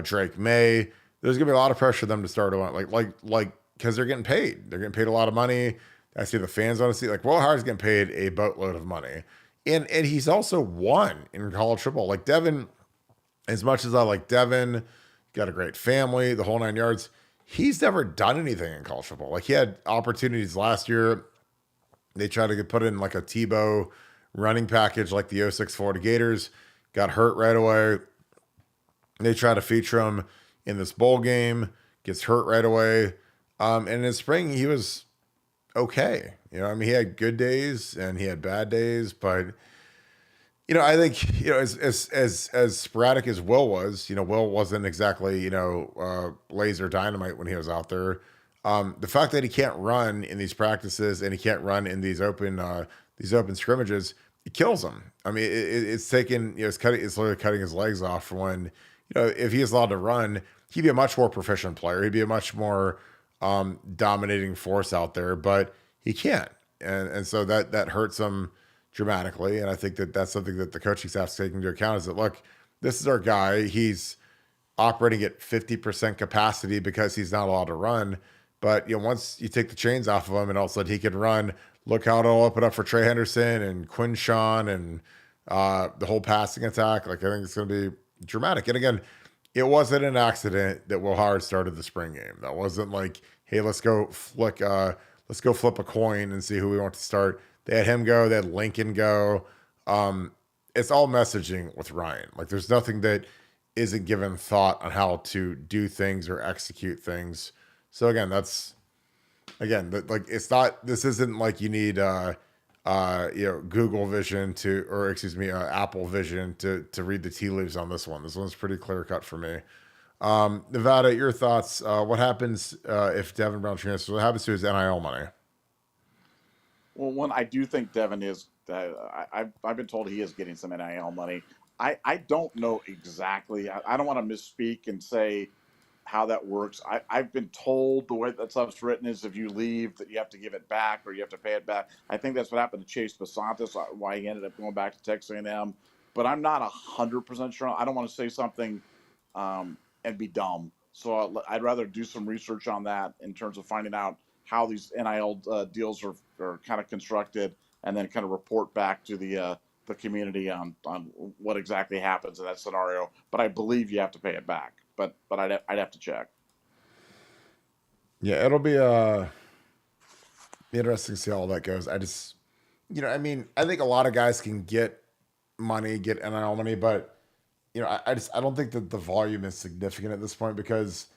Drake May. There's going to be a lot of pressure for them to start on, like because they're getting paid. They're getting paid a lot of money. I see the fans want to see, like, Will Howard's getting paid a boatload of money. And he's also won in college football. Like Devin, as much as I like Devin, got a great family, the whole 9 yards, he's never done anything in college football. Like, he had opportunities last year. They tried to put in like a Tebow running package like the 06 Florida Gators, got hurt right away. They tried to feature him in this bowl game, gets hurt right away. And in the spring, he was okay. I mean, he had good days and he had bad days, but I think, as sporadic as Will was, Will wasn't exactly, laser dynamite when he was out there. The fact that he can't run in these practices and he can't run in these open scrimmages, it kills him. I mean, it's taking, it's literally cutting his legs off for when, if he is allowed to run, he'd be a much more proficient player. He'd be a much more dominating force out there, but he can't. And so that hurts him dramatically. And I think that's something that the coaching staff's taking into account, is that, look, this is our guy. He's operating at 50% capacity because he's not allowed to run. But, once you take the chains off of him and all of a sudden he can run, look how it'll open up for Trey Henderson and Quinshawn and the whole passing attack. Like, I think it's going to be dramatic. And again, it wasn't an accident that Will Howard started the spring game. That wasn't like, hey, let's go flip a coin and see who we want to start. They had him go. They had Lincoln go. It's all messaging with Ryan. Like, there's nothing that isn't given thought on how to do things or execute things. So again, it's not. This isn't like you need Google Vision Apple Vision to read the tea leaves on this one. This one's pretty clear cut for me. Nevada, your thoughts? What happens if Devin Brown transfers? What happens to his NIL money? Well, one, I do think Devin is. I've been told he is getting some NIL money. I don't know exactly. I don't want to misspeak and say how that works. I've been told the way that stuff's written is if you leave that you have to give it back or you have to pay it back. I think that's what happened to Chase Basantis, why he ended up going back to Texas A&M. But I'm not 100% sure. I don't want to say something and be dumb. So I'd rather do some research on that in terms of finding out how these NIL deals are kind of constructed, and then kind of report back to the community on what exactly happens in that scenario. But I believe you have to pay it back. But I'd have to check. Yeah, it'll be interesting to see how all that goes. I just, I mean, I think a lot of guys can get NIL money, but I don't think that the volume is significant at this point, because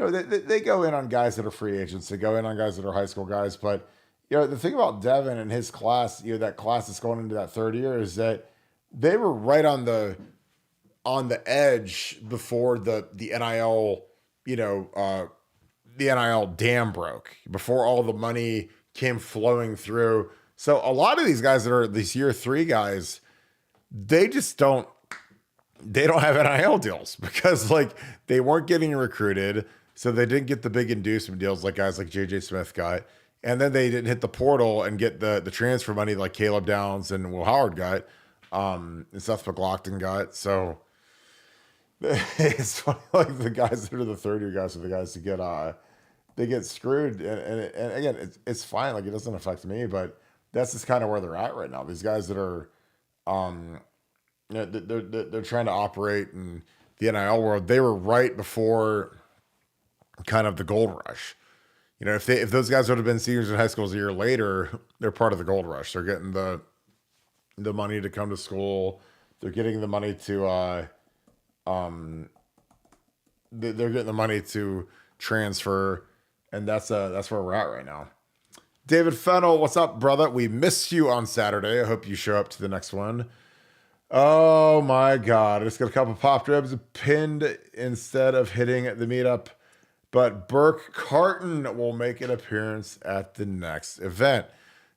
they go in on guys that are free agents. They go in on guys that are high school guys. But, the thing about Devin and his class, that class that's going into that third year is that they were right on the edge before the NIL, the NIL dam broke, before all the money came flowing through. So a lot of these guys that are these year 3 guys, they don't have NIL deals because they weren't getting recruited. So they didn't get the big inducement deals like guys like JJ Smith got. And then they didn't hit the portal and get the transfer money like Caleb Downs and Will Howard got, and Seth McLaughlin got. So it's funny, the guys that are the third year guys are the guys that they get screwed. And again, it's fine. It doesn't affect me, but that's just kind of where they're at right now. These guys that are, they're trying to operate in the NIL world. They were right before kind of the gold rush. If those guys would have been seniors in high school a year later, they're part of the gold rush. They're getting the money to come to school. They're getting the money to they're getting the money to transfer, and that's where we're at right now. David Fennell, what's up, brother? We missed you on Saturday. I hope you show up to the next one. Oh my God. I just got a couple pop ribs pinned instead of hitting the meetup. But Burke Carton will make an appearance at the next event.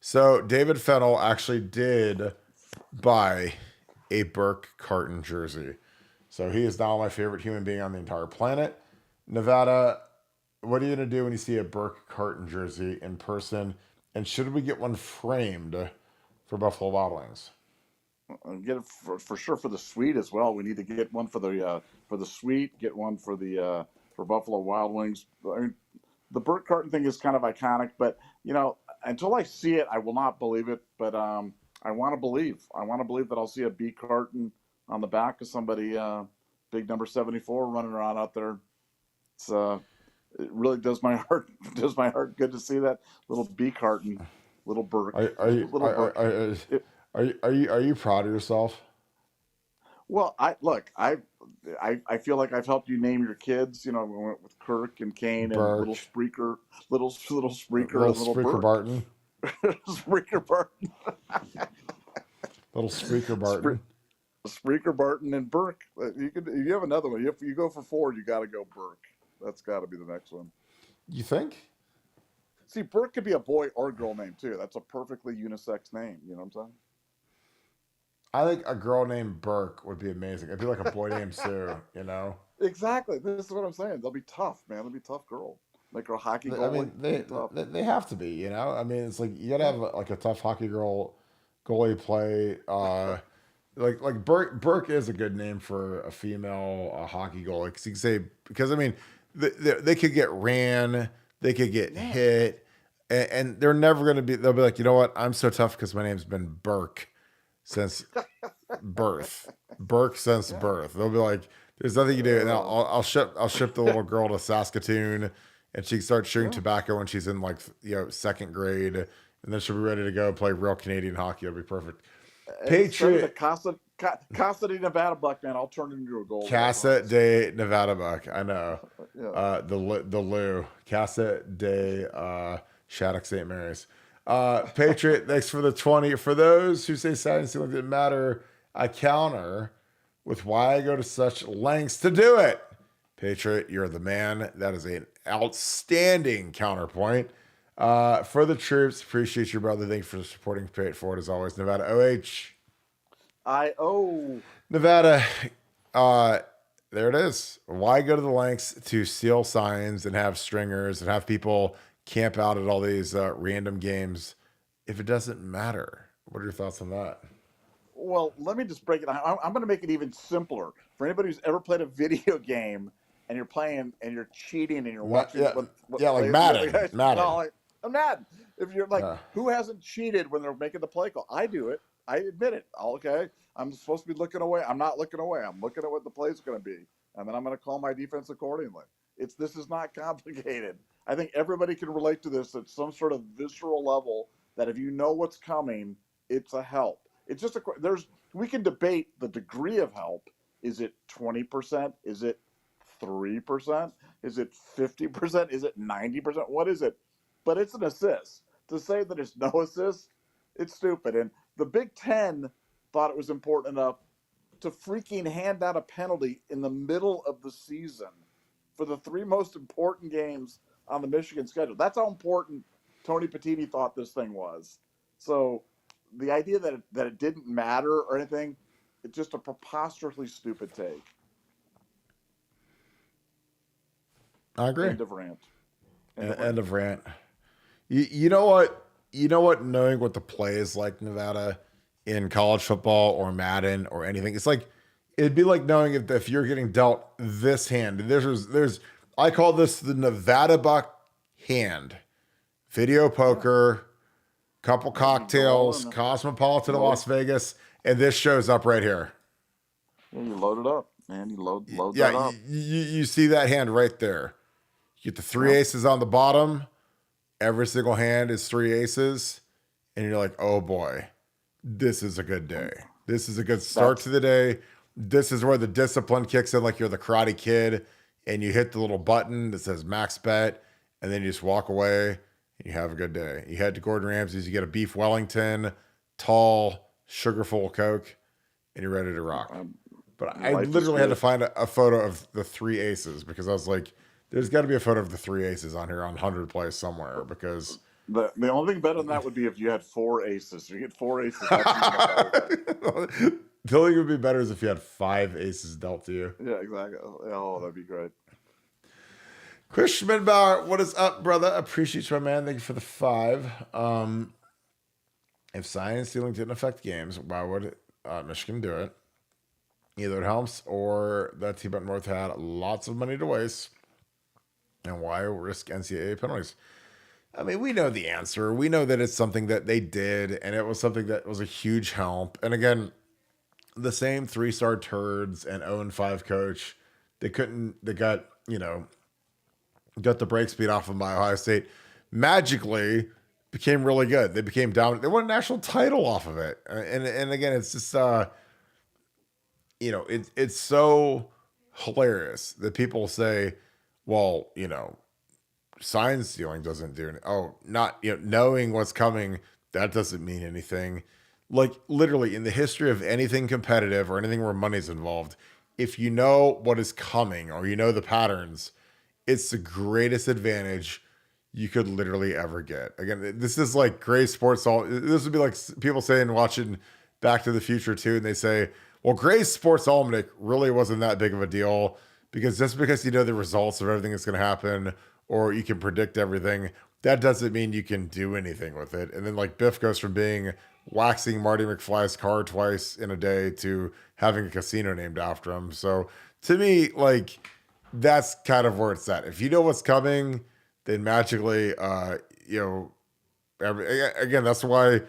So David Fennell actually did buy a Burke Carton jersey. So he is now my favorite human being on the entire planet. Nevada, what are you going to do when you see a Burke Carton jersey in person? And should we get one framed for Buffalo Wild Wings? Get it for sure for the suite as well. We need to get one for the suite. Get one for the for Buffalo Wild Wings. I mean, the Burke Carton thing is kind of iconic, but until I see it, I will not believe it. But I want to believe. I want to believe that I'll see a B Carton on the back of somebody, big number 74 running around out there. It's it really does my heart good to see that little B Carton, little Burke. Are you proud of yourself? Well, I feel like I've helped you name your kids. We went with Kirk and Kane Burke. and little Spreaker, little Spreaker, little and little Spreaker Burke. Barton. Spreaker Barton. Little Spreaker Barton. Spreaker Barton and Burke. You have another one. If you go for 4, you got to go Burke. That's got to be the next one. You think? See, Burke could be a boy or girl name too. That's a perfectly unisex name. You know what I'm saying? I think a girl named Burke would be amazing. It'd be like a boy named Sue, Exactly. This is what I'm saying. They'll be tough, man. They'll be tough girl. Like a hockey goalie. I mean, they have to be, I mean, it's like you gotta have a tough hockey girl goalie play. Like Burke is a good name for a female hockey goalie because I mean they could get ran, they could get hit, and they're never gonna be. They'll be like, you know what? I'm so tough because my name's been Burke since birth. Burke since birth. They'll be like, there's nothing you do. And I'll ship the little girl to Saskatoon, and she starts chewing tobacco when she's in second grade, and then she'll be ready to go play real Canadian hockey. It'll be perfect. Patriot Casa de Nevadabuck, man. I'll turn it into a goal. Casa de Nevadabuck. I know. Yeah. The Lou. Casa de Shattuck St. Mary's. Patriot, thanks for the 20. For those who say science didn't matter, I counter with why I go to such lengths to do it. Patriot, you're the man. That is an outstanding counterpoint. For the troops, appreciate you, brother. Thank you for supporting Pay It Forward as always. Nevada OH. Nevada, there it is. Why go to the lengths to steal signs and have stringers and have people camp out at all these random games if it doesn't matter? What are your thoughts on that? Well, let me just break it down. I'm going to make it even simpler. For anybody who's ever played a video game and you're playing and you're cheating and you're watching like Madden. Madden. If you're like, who hasn't cheated when they're making the play call? I do it. I admit it. Okay. I'm supposed to be looking away. I'm not looking away. I'm looking at what the play's going to be. And then I'm going to call my defense accordingly. This is not complicated. I think everybody can relate to this at some sort of visceral level that if you know what's coming, it's a help. It's just we can debate the degree of help. Is it 20%? Is it 3%? Is it 50%? Is it 90%? What is it? But it's an assist. To say that it's no assist, it's stupid. And the Big Ten thought it was important enough to freaking hand out a penalty in the middle of the season for the three most important games on the Michigan schedule. That's how important Tony Petitti thought this thing was. So the idea that it didn't matter or anything, it's just a preposterously stupid take. I agree. End of rant. End of rant. You know what? You know what? Knowing what the play is like, Nevada, in college football or Madden or anything, it's like it'd be like knowing if you're getting dealt this hand. There's I call this the Nevadabuck hand. Video poker, couple cocktails, Cosmopolitan of Las Vegas, and this shows up right here. Yeah, you load it up, man. You load that up. You see that hand right there. You get the three aces on the bottom. Every single hand is three aces. And you're like, oh boy, this is a good day. This is a good start to the day. This is where the discipline kicks in, like you're the Karate Kid, and you hit the little button that says max bet, and then you just walk away and you have a good day. You head to Gordon Ramsay's, you get a beef Wellington, tall, sugar full Coke, and you're ready to rock. But I literally had to find a photo of the three aces because I was like, there's got to be a photo of the three aces on here on 100 plays somewhere because the only thing better than that would be if you had four aces. You get four aces. The only thing would be better is if you had five aces dealt to you. Yeah, exactly. Oh, that'd be great. Chris Schmidbauer, what is up, brother? Appreciate you, my man. Thank you for the 5. If sign stealing didn't affect games, why would Michigan do it? Either it helps or that team up north had lots of money to waste. And why risk NCAA penalties? I mean, we know the answer. We know that it's something that they did, and it was something that was a huge help. And again, the same 3-star turds and 0-5 coach, they got the brakes beat off them by Ohio State, magically became really good. They became dominant. They won a national title off of it. And again, it's just, it's so hilarious that people say, well, sign stealing doesn't do anything. Oh, not, knowing what's coming, that doesn't mean anything. Like literally in the history of anything competitive or anything where money's involved, if you know what is coming or you know the patterns, it's the greatest advantage you could literally ever get. Again, this is like Gray Sports. This would be like people saying, watching Back to the Future 2, and they say, well, Gray's Sports Almanac really wasn't that big of a deal because just because you know the results of everything that's going to happen or you can predict everything, that doesn't mean you can do anything with it. And then like Biff goes from being waxing Marty McFly's car twice in a day to having a casino named after him. So to me, like, that's kind of where it's at. If you know what's coming, then magically, again, that's why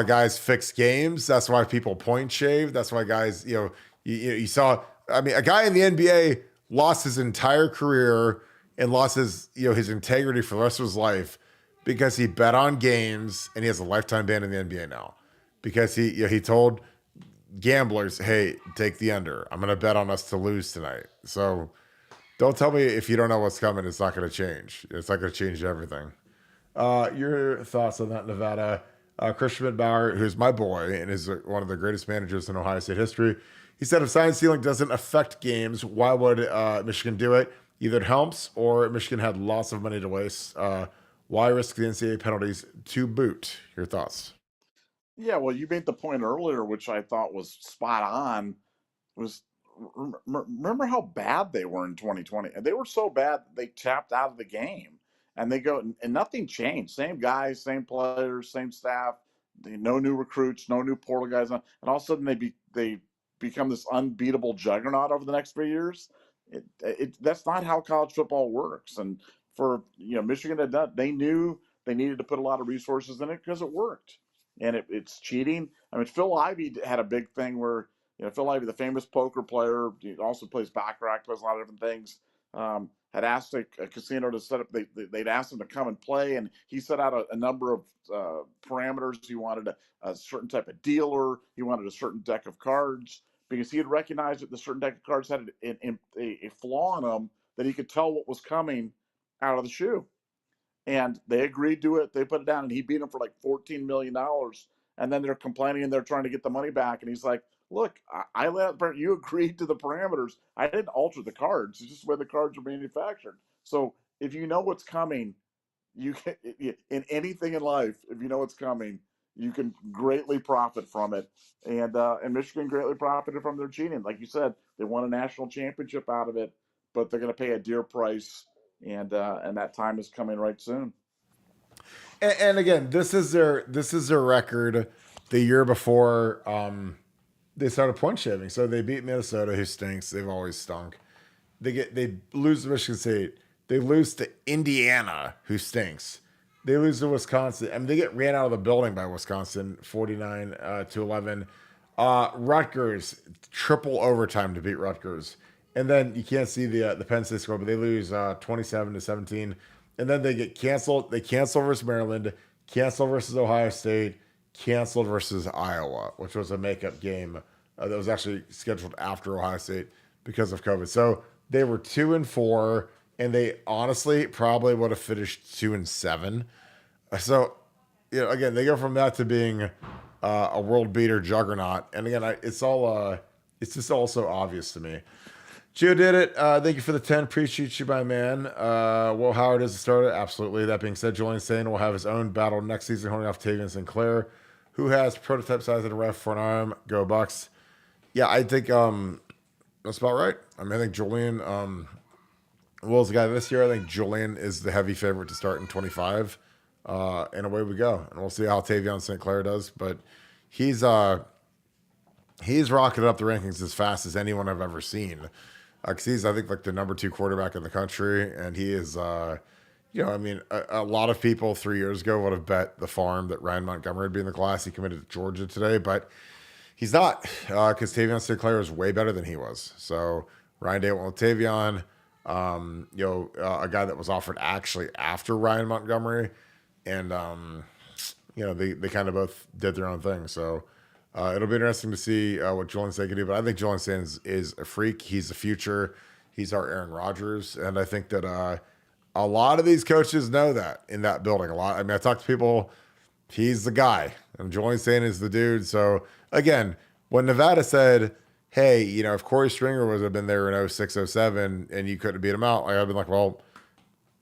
guys fix games. That's why people point shave. That's why guys, you saw, I mean, a guy in the NBA lost his entire career and lost his integrity for the rest of his life because he bet on games, and he has a lifetime ban in the NBA now because he told gamblers, hey, take the under. I'm going to bet on us to lose tonight. So don't tell me if you don't know what's coming, it's not going to change. It's not going to change everything. Your thoughts on that, Nevada? Chris Schmidbauer, who's my boy and is one of the greatest managers in Ohio State history, he said if sign stealing doesn't affect games, why would Michigan do it? Either it helps or Michigan had lots of money to waste. Why risk the NCAA penalties to boot? Your thoughts? Yeah, well, you made the point earlier, which I thought was spot on, was remember how bad they were in 2020? And they were so bad that they tapped out of the game. And they go, and nothing changed. Same guys, same players, same staff, no new recruits, no new portal guys. And all of a sudden they become this unbeatable juggernaut over the next 3 years. That's not how college football works. And for Michigan had done, they knew they needed to put a lot of resources in it because it worked. And it's cheating. I mean, Phil Ivey had a big thing where Phil Ivey, the famous poker player, he also plays baccarat, plays a lot of different things. Had asked a casino to set up. They'd asked him to come and play, and he set out a number of parameters. He wanted a certain type of dealer. He wanted a certain deck of cards because he had recognized that the certain deck of cards had a flaw in them that he could tell what was coming out of the shoe. And they agreed to it. They put it down, and he beat them for like $14 million. And then they're complaining and they're trying to get the money back. And he's like, look, I let you agreed to the parameters. I didn't alter the cards. It's just where the cards are manufactured. So if you know what's coming, you can, in anything in life, if you know what's coming, you can greatly profit from it. And Michigan greatly profited from their cheating. Like you said, they won a national championship out of it, but they're going to pay a dear price. And that time is coming right soon. And again, this is their record the year before they started point shaving. So they beat Minnesota, who stinks. They've always stunk. They lose to Michigan State. They lose to Indiana, who stinks. They lose to Wisconsin. I mean, they get ran out of the building by Wisconsin, 49-11. Rutgers, triple overtime to beat Rutgers. And then you can't see the Penn State score, but they lose 27-17. And then they get canceled. They cancel versus Maryland, cancel versus Ohio State, canceled versus Iowa, which was a makeup game that was actually scheduled after Ohio State because of COVID. So they were 2-4, and they honestly probably would have finished 2-7. So, again, they go from that to being a world beater juggernaut. And again, it's just also obvious to me. Gio did it. Thank you for the 10. Appreciate you, my man. Will Howard is a starter. Absolutely. That being said, Julian Sane will have his own battle next season, holding off Tavian Sinclair, who has prototype size and a ref for an arm. Go Bucks. Yeah, I think that's about right. I mean, I think Julian Will's the guy this year. I think Julian is the heavy favorite to start in 25. And away we go. And we'll see how Tavion Sinclair does. But he's rocketed up the rankings as fast as anyone I've ever seen. Because he's, I think, like the number 2 quarterback in the country. And he is, a lot of people 3 years ago would have bet the farm that Ryan Montgomery would be in the class. He committed to Georgia today, but he's not, because Tavion Sinclair is way better than he was. So Ryan Day went with Tavion, a guy that was offered actually after Ryan Montgomery. And, they kind of both did their own thing. So it'll be interesting to see what Julian Sane can do. But I think Julian Sane is a freak. He's the future. He's our Aaron Rodgers. And I think that a lot of these coaches know that in that building. I talk to people, he's the guy. And Julian Sane is the dude. So, again, when Nevada said, hey, if Corey Stringer would have been there in 06, 07 and you couldn't beat him out, I'd been like, well,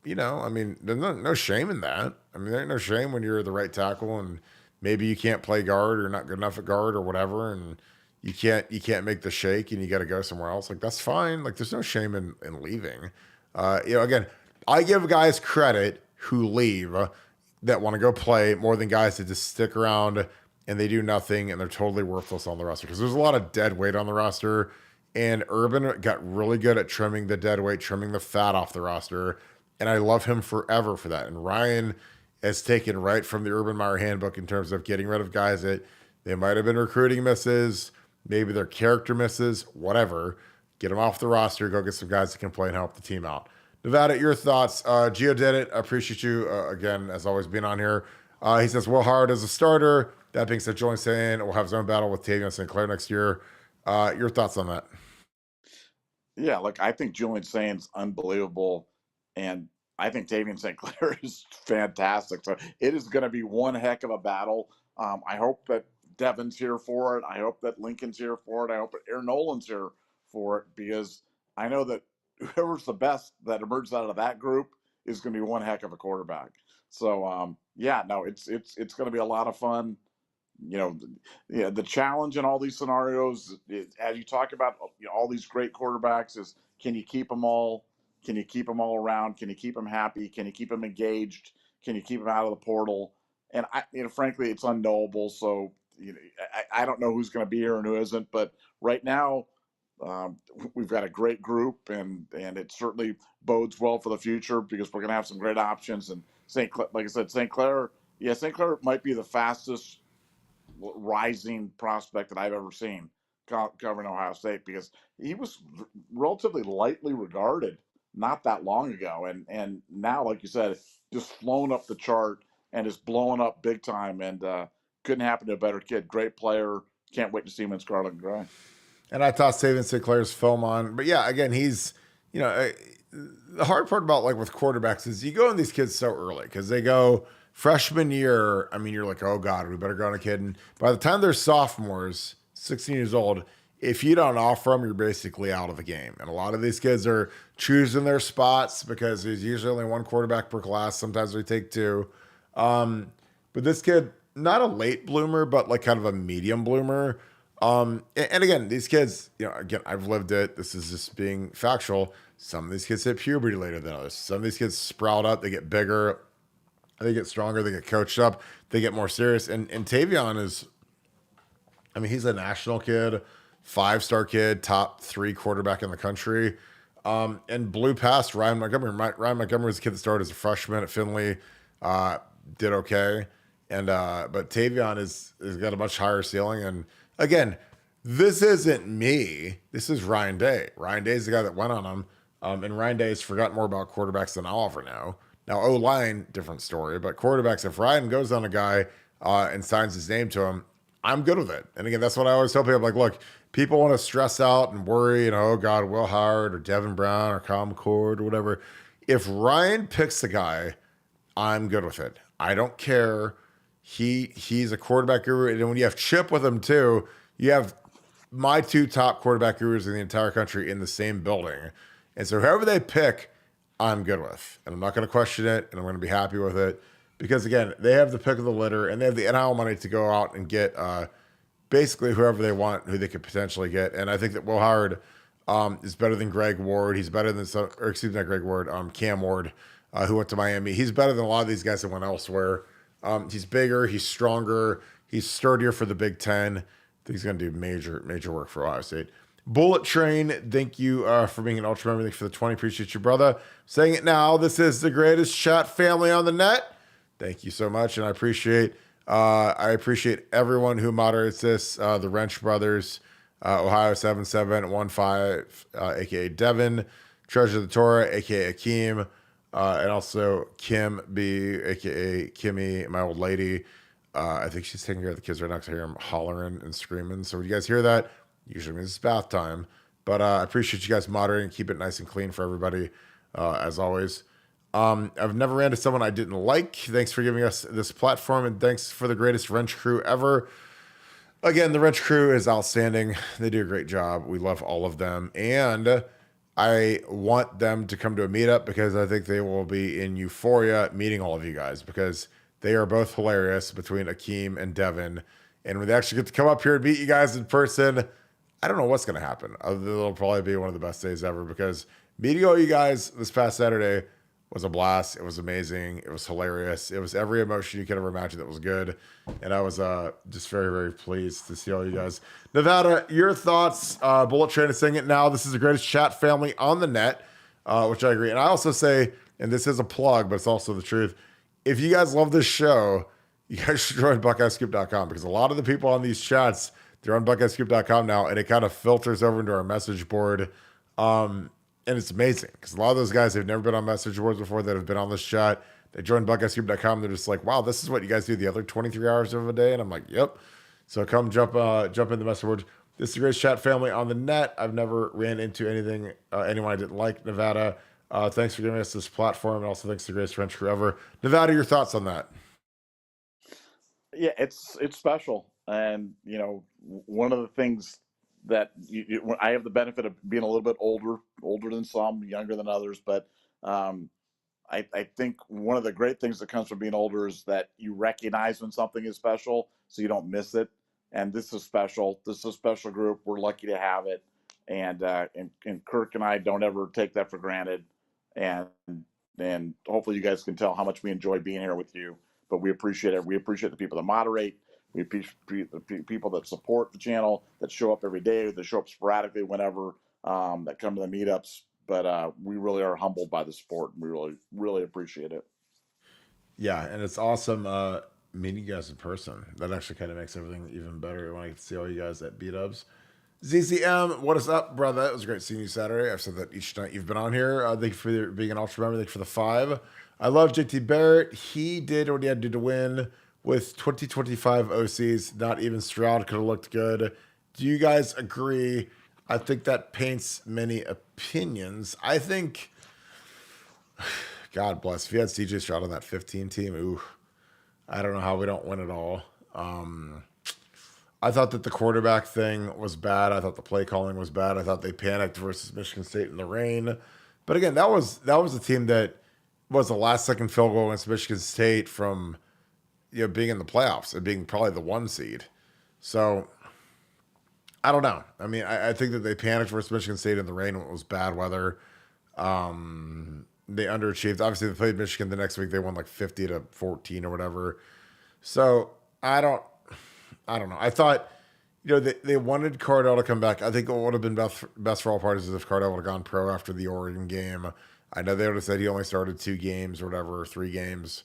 there's no shame in that. I mean, there ain't no shame when you're the right tackle and maybe you can't play guard or not good enough at guard or whatever, and you can't make the shake and you got to go somewhere else. Like, that's fine. Like, there's no shame in leaving. Again, I give guys credit who leave that want to go play more than guys that just stick around and they do nothing and they're totally worthless on the roster, because there's a lot of dead weight on the roster, and Urban got really good at trimming the dead weight, trimming the fat off the roster. And I love him forever for that. And Ryan has taken right from the Urban Meyer handbook in terms of getting rid of guys that they might have been recruiting misses, maybe their character misses, whatever. Get them off the roster, go get some guys that can play and help the team out. Nevada, your thoughts? Gio did it. I appreciate you, again, as always, being on here. He says, Will Howard is a starter. That being said, Julian Sane will have his own battle with Tavion Sinclair next year. Your thoughts on that? Yeah, I think Julian Sane's unbelievable, and I think Tavion Sinclair is fantastic. So it is going to be one heck of a battle. I hope that Devin's here for it. I hope that Lincoln's here for it. I hope that Aaron Nolan's here for it, because I know that whoever's the best that emerges out of that group is going to be one heck of a quarterback. So it's going to be a lot of fun. The challenge in all these scenarios, as you talk about all these great quarterbacks, is can you keep them all? Can you keep them all around? Can you keep them happy? Can you keep them engaged? Can you keep them out of the portal? And frankly, it's unknowable. So I don't know who's going to be here and who isn't. But right now, we've got a great group, and it certainly bodes well for the future, because we're going to have some great options. And like I said, St. Clair might be the fastest rising prospect that I've ever seen covering Ohio State, because he was relatively lightly regarded not that long ago, and now, like you said, just flown up the chart and is blowing up big time, and couldn't happen to a better kid. Great player. Can't wait to see him in Scarlet and Gray. And I tossed Saban Sinclair's film on. But yeah, again, he's, the hard part about like with quarterbacks is you go on these kids so early because they go freshman year. I mean, you're like, oh God, we better go on a kid. And by the time they're sophomores, 16 years old, if you don't offer them, you're basically out of the game. And a lot of these kids are choosing their spots because there's usually only one quarterback per class. Sometimes we take two. But this kid, not a late bloomer, but like kind of a medium bloomer. And again, these kids, again, I've lived it. This is just being factual. Some of these kids hit puberty later than others. Some of these kids sprout up, they get bigger, they get stronger, they get coached up, they get more serious. And Tavion is, I mean, he's a national kid, 5-star kid, top 3 quarterback in the country. And blew past Ryan Montgomery. Ryan Montgomery was a kid that started as a freshman at Findlay, did okay. And but Tavion is got a much higher ceiling. And again, this isn't me. This is Ryan Day. Ryan Day is the guy that went on him. And Ryan Day has forgotten more about quarterbacks than I'll ever know. Now, O-line, different story. But quarterbacks, if Ryan goes on a guy and signs his name to him, I'm good with it. And again, that's what I always tell people. I'm like, look, people want to stress out and worry, oh God, Will Howard or Devin Brown or Kyle McCord or whatever. If Ryan picks the guy, I'm good with it. I don't care. He's a quarterback guru. And when you have Chip with him too, you have my 2 top quarterback gurus in the entire country in the same building. And so whoever they pick, I'm good with. And I'm not going to question it, and I'm going to be happy with it. Because, again, they have the pick of the litter, and they have the NIL money to go out and get basically whoever they want, who they could potentially get. And I think that Will Howard is better than Greg Ward. He's better than, not Greg Ward, Cam Ward, who went to Miami. He's better than a lot of these guys that went elsewhere. He's bigger. He's stronger. He's sturdier for the Big Ten. I think he's going to do major work for Ohio State. Bullet Train, thank you for being an ultra member. Thank you for the 20. Appreciate you, brother. Saying it now, this is the greatest chat family on the net. Thank you so much, and I appreciate everyone who moderates this. The Wrench Brothers, Ohio 7715, aka Devin, Treasure of the Torah, aka Akeem, and also Kim B, aka Kimmy, my old lady. I think she's taking care of the kids right now because I hear them hollering and screaming. So when you guys hear that, usually means it's bath time. But I appreciate you guys moderating, keep it nice and clean for everybody, as always. I've never ran to someone I didn't like. Thanks for giving us this platform, and thanks for the greatest wrench crew ever. Again, the wrench crew is outstanding. They do a great job. We love all of them. And I want them to come to a meetup because I think they will be in euphoria meeting all of you guys because they are both hilarious between Akeem and Devin. And when they actually get to come up here and meet you guys in person, I don't know what's going to happen. It'll probably be one of the best days ever because meeting all you guys this past Saturday was a blast. It was amazing. It was hilarious. It was every emotion you could ever imagine that was good. And I was just very, very pleased to see all you guys. Nevada, your thoughts. Bullet Train is saying it now. This is the greatest chat family on the net, which I agree. And I also say, and this is a plug, but it's also the truth, if you guys love this show, you guys should join BuckeyeScoop.com because a lot of the people on these chats, they're on BuckeyeScoop.com now, and it kind of filters over into our message board. And it's amazing because a lot of those guys have never been on message boards before that have been on this chat. They join BuckeyeScoop.com. They're just like, wow, this is what you guys do the other 23 hours of a day. And I'm like, yep. So come jump in the message board. This is the greatest chat family on the net. I've never ran into anyone I didn't like. Nevada, thanks for giving us this platform. And also thanks to the greatest French crew ever. Nevada, your thoughts on that? Yeah, it's special. And, one of the things that I have the benefit of being a little bit older than some, younger than others. But I think one of the great things that comes from being older is that you recognize when something is special so you don't miss it. And this is special. This is a special group. We're lucky to have it. And Kirk and I don't ever take that for granted. And hopefully you guys can tell how much we enjoy being here with you. But we appreciate it. We appreciate the people that moderate. We appreciate the people that support the channel, that show up every day, that show up sporadically whenever, that come to the meetups. But we really are humbled by the support, and we really, really appreciate it. Yeah, and it's awesome meeting you guys in person. That actually kind of makes everything even better when I get to see all you guys at B-Dubs. ZZM, what is up, brother? It was great seeing you Saturday. I've said that each night you've been on here. Thank you for being an ultra member. Thank you for the 5. I love JT Barrett. He did what he had to do to win. With 2025 OCs, not even Stroud could have looked good. Do you guys agree I think that paints many opinions. I think, God bless, if you had CJ Stroud on that 15 team, ooh, I don't know how we don't win it all. Um, I thought that the quarterback thing was bad. I thought the play calling was bad. I thought they panicked versus Michigan State in the rain. But again, that was a team that was the last second field goal against Michigan State from being in the playoffs and being probably the 1 seed. So I don't know. I mean, I think that they panicked versus Michigan State in the rain when it was bad weather. They underachieved. Obviously, they played Michigan the next week. They won like 50-14 or whatever. So I don't know. I thought, they wanted Cardell to come back. I think what would have been best for all parties is if Cardell would have gone pro after the Oregon game. I know they would have said he only started 2 games or whatever, 3 games.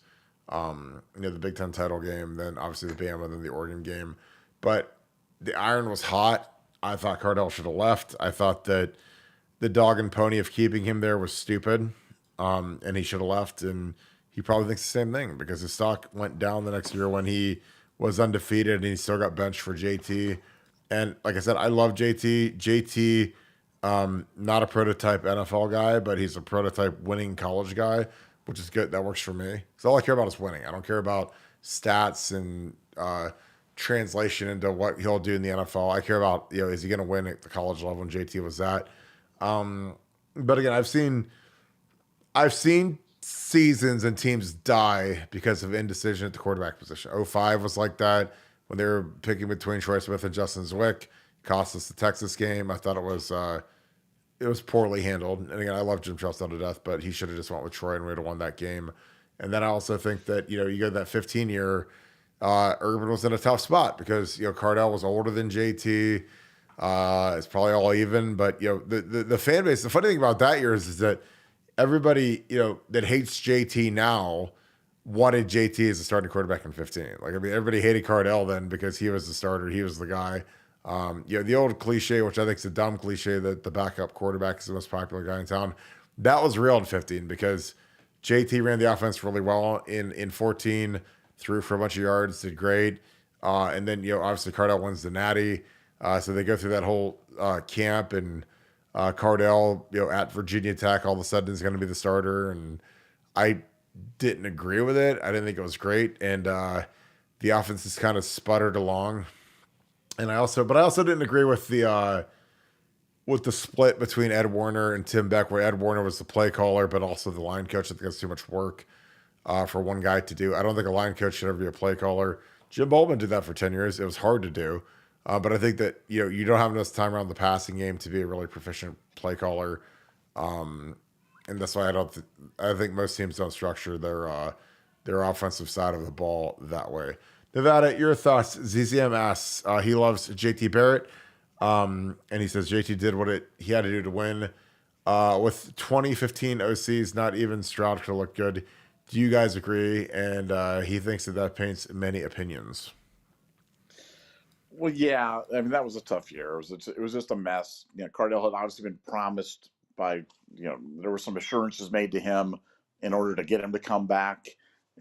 The Big Ten title game, then obviously the Bama, then the Oregon game. But the iron was hot. I thought Cardell should have left. I thought that the dog and pony of keeping him there was stupid, and he should have left. And he probably thinks the same thing because his stock went down the next year when he was undefeated and he still got benched for JT. And like I said, I love JT. JT, not a prototype NFL guy, but he's a prototype winning college guy, which is good. That works for me. Because all I care about is winning. I don't care about stats and translation into what he'll do in the NFL. I care about, is he going to win at the college level? And JT was that. But again, I've seen seasons and teams die because of indecision at the quarterback position. '05 was like that when they were picking between Troy Smith and Justin Zwick. Cost us the Texas game. I thought it was poorly handled. And again, I love Jim Trustell to death, but he should have just went with Troy and we'd have won that game. And then I also think that, you go that 15-year, Urban was in a tough spot because, Cardell was older than JT. It's probably all even, but, the fan base, the funny thing about that year is that everybody, that hates JT now wanted JT as a starting quarterback in 15. Like, I mean, everybody hated Cardell then because he was the starter. He was the guy. The old cliche, which I think is a dumb cliche, that the backup quarterback is the most popular guy in town. That was real in 15 because JT ran the offense really well in 14, threw for a bunch of yards, did great. And then, obviously Cardell wins the Natty. So they go through that whole camp and Cardell, at Virginia Tech, all of a sudden is going to be the starter. And I didn't agree with it. I didn't think it was great. And the offense just kind of sputtered along. And I also didn't agree with the split between Ed Warner and Tim Beck, where Ed Warner was the play caller, but also the line coach. I think that's too much work for one guy to do. I don't think a line coach should ever be a play caller. Jim Bowman did that for 10 years. It was hard to do. But I think that, you don't have enough time around the passing game to be a really proficient play caller. And that's why I think most teams don't structure their offensive side of the ball that way. Nevada, your thoughts? ZZM asks, he loves JT Barrett. And he says JT did what he had to do to win. With 2015 OCs, not even Stroud could look good. Do you guys agree? And he thinks that paints many opinions. Well, yeah, I mean that was a tough year. It was just a mess. Cardell had obviously been promised by there were some assurances made to him in order to get him to come back,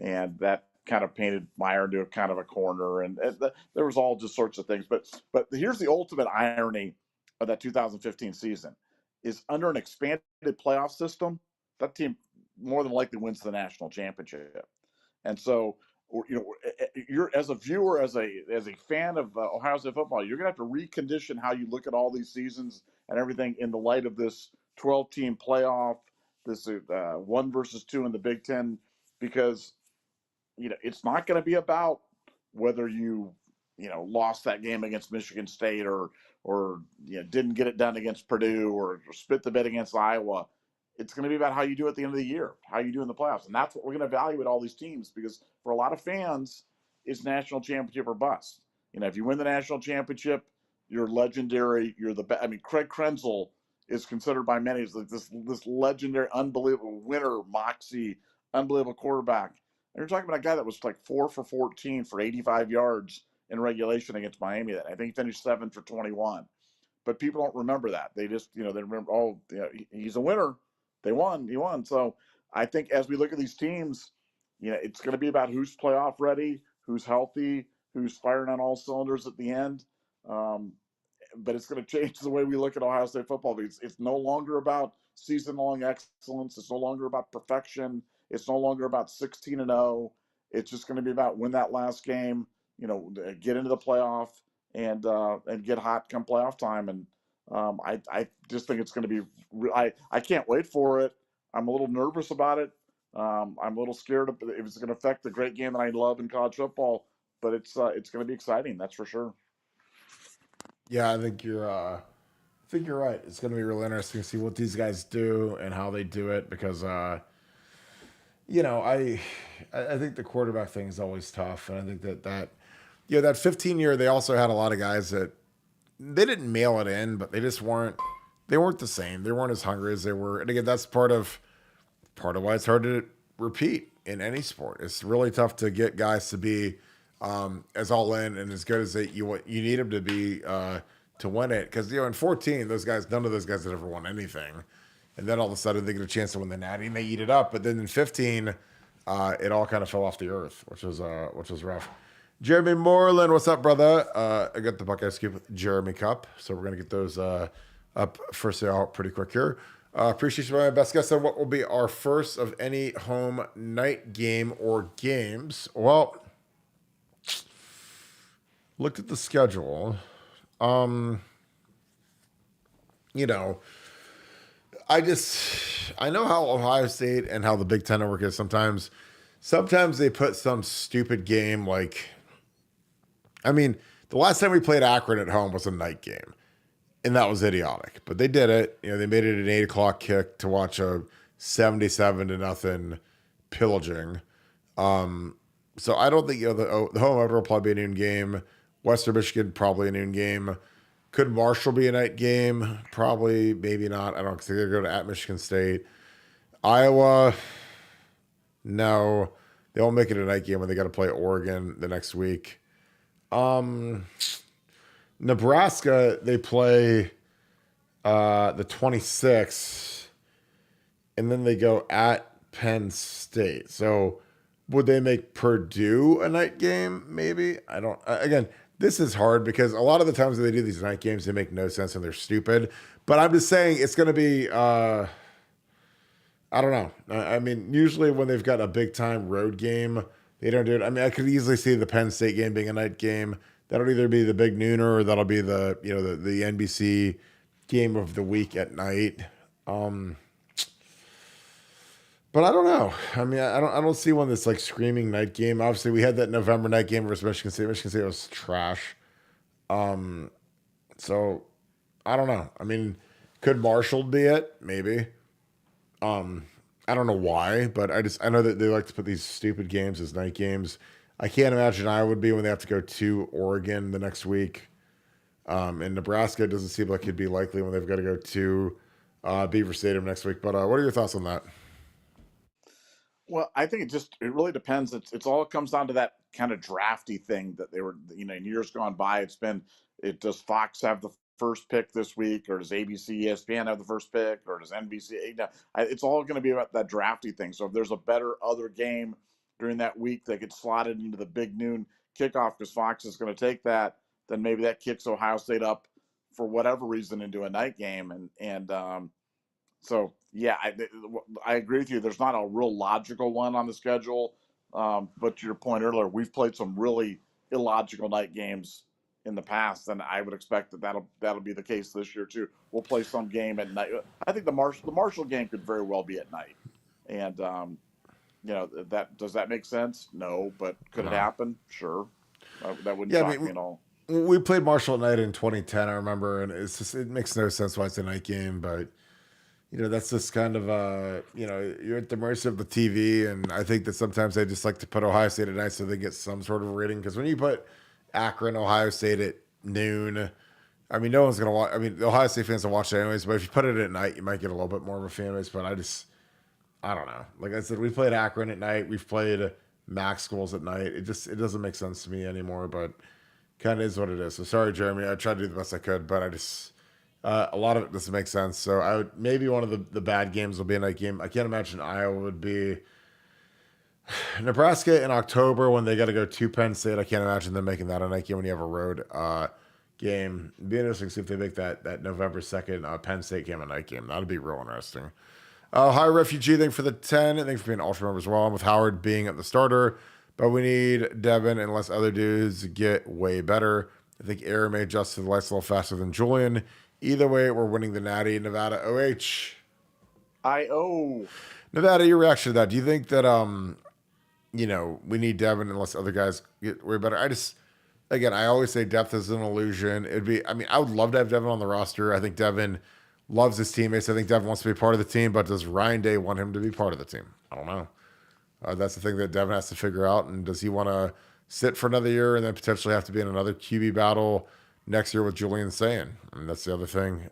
and that kind of painted Meyer into a kind of a corner, and there was all just sorts of things. But here's the ultimate irony of that 2015 season: is under an expanded playoff system, that team more than likely wins the national championship, and so you're as a viewer, as a fan of Ohio State football, you're gonna have to recondition how you look at all these seasons and everything in the light of this 12-team playoff, this 1 versus 2 in the Big Ten, because it's not going to be about whether you lost that game against Michigan State or didn't get it done against Purdue or split the bed against Iowa. It's going to be about how you do at the end of the year, how you do in the playoffs. And that's what we're going to evaluate all these teams, because for a lot of fans, it's national championship or bust. If you win the national championship, you're legendary. You're the best. I mean, Craig Krenzel is considered by many as this legendary, unbelievable winner, moxie, unbelievable quarterback. And you're talking about a guy that was like 4 for 14 for 85 yards in regulation against Miami. That I think he finished 7 for 21. But people don't remember that. They just, they remember, he's a winner. He won. So I think as we look at these teams, it's going to be about who's playoff ready, who's healthy, who's firing on all cylinders at the end. but it's going to change the way we look at Ohio State football, because it's no longer about season-long excellence. It's no longer about perfection. It's no longer about 16-0. It's just going to be about win that last game, get into the playoff and get hot come playoff time. And I just think it's going to be. I can't wait for it. I'm a little nervous about it. I'm a little scared if it's going to affect the great game that I love in college football. But it's going to be exciting, that's for sure. Yeah, I think you're right. It's going to be really interesting to see what these guys do and how they do it because I think the quarterback thing is always tough, and I think that 15 year they also had a lot of guys that they didn't mail it in, but they just weren't the same. They weren't as hungry as they were, and again, that's part of why it's hard to repeat in any sport. It's really tough to get guys to be as all in and as good as you need them to be to win it. Because in 14, none of those guys had ever won anything, and then all of a sudden they get a chance to win the Natty and they eat it up. But then in 15, it all kind of fell off the earth, which was rough. Jeremy Moreland, what's up, brother? I got the Buckeye Scoop Jeremy Cup, so we're gonna get those up first out pretty quick here. Appreciate you, my best guess on what will be our first of any home night game or games. Well, looked at the schedule. I know how Ohio State and how the Big Ten Network is sometimes they put some stupid game the last time we played Akron at home was a night game, and that was idiotic. But they did it. They made it an 8:00 kick to watch a 77-0 pillaging. So I don't think the home opener will probably be a noon game. Western Michigan probably a noon game. Could Marshall be a night game? Probably, maybe not. I don't know, because they're going to go to at Michigan State. Iowa, no. They won't make it a night game when they got to play Oregon the next week. Nebraska, they play the 26th, and then they go at Penn State. So would they make Purdue a night game? Maybe. I don't. Again, this is hard because a lot of the times that they do these night games, they make no sense and they're stupid. But I'm just saying it's going to be, I don't know. Usually when they've got a big time road game, they don't do it. I could easily see the Penn State game being a night game. That'll either be the big nooner or that'll be the NBC game of the week at night. But I don't know. I don't see one that's like screaming night game. Obviously, we had that November night game versus Michigan State. Michigan State was trash. So I don't know. Could Marshall be it? Maybe. I don't know why, but I know that they like to put these stupid games as night games. I can't imagine I would be when they have to go to Oregon the next week. And Nebraska doesn't seem like it'd be likely when they've got to go to Beaver Stadium next week. But what are your thoughts on that? Well, I think it really depends. It's all comes down to that kind of drafty thing that they were, in years gone by. Does Fox have the first pick this week, or does ABC, ESPN have the first pick, or does NBC? It's all going to be about that drafty thing. So if there's a better other game during that week that gets slotted into the big noon kickoff because Fox is going to take that, then maybe that kicks Ohio State up for whatever reason into a night game. So yeah, I agree with you. There's not a real logical one on the schedule. But to your point earlier, we've played some really illogical night games in the past, and I would expect that'll be the case this year too. We'll play some game at night. I think the Marshall game could very well be at night, and does that make sense? No, but could it happen? Sure, that wouldn't shock me at all. We played Marshall at night in 2010, I remember, and it makes no sense why it's a night game, but that's just kind of you're at the mercy of the TV, and I think that sometimes they just like to put Ohio State at night so they get some sort of rating. Because when you put Akron, Ohio State at noon, no one's gonna watch. The Ohio State fans will watch it anyways. But if you put it at night, you might get a little bit more of a fan base. But I don't know. Like I said, we played Akron at night. We've played MAC schools at night. It doesn't make sense to me anymore. But kind of is what it is. So sorry, Jeremy. I tried to do the best I could, but a lot of it doesn't make sense. So maybe one of the bad games will be a night game. I can't imagine Iowa would be. Nebraska in October when they got to go to Penn State. I can't imagine them making that a night game when you have a road game. It'd be interesting to see if they make that November 2nd Penn State game a night game. That'd be real interesting. Hi, Refugee. Thanks for the 10. Thanks for being an ultra member as well. And with Howard being at the starter, but we need Devin unless other dudes get way better. I think Aaron may adjust to the lights a little faster than Julian. Either way, we're winning the Natty. Nevada OH. Nevada, your reaction to that? Do you think that we need Devin unless other guys get way better? I always say depth is an illusion. I would love to have Devin on the roster. I think Devin loves his teammates. I think Devin wants to be part of the team, but does Ryan Day want him to be part of the team? I don't know. That's the thing that Devin has to figure out. And does he want to sit for another year and then potentially have to be in another QB battle next year with Julian Sayin? And that's the other thing.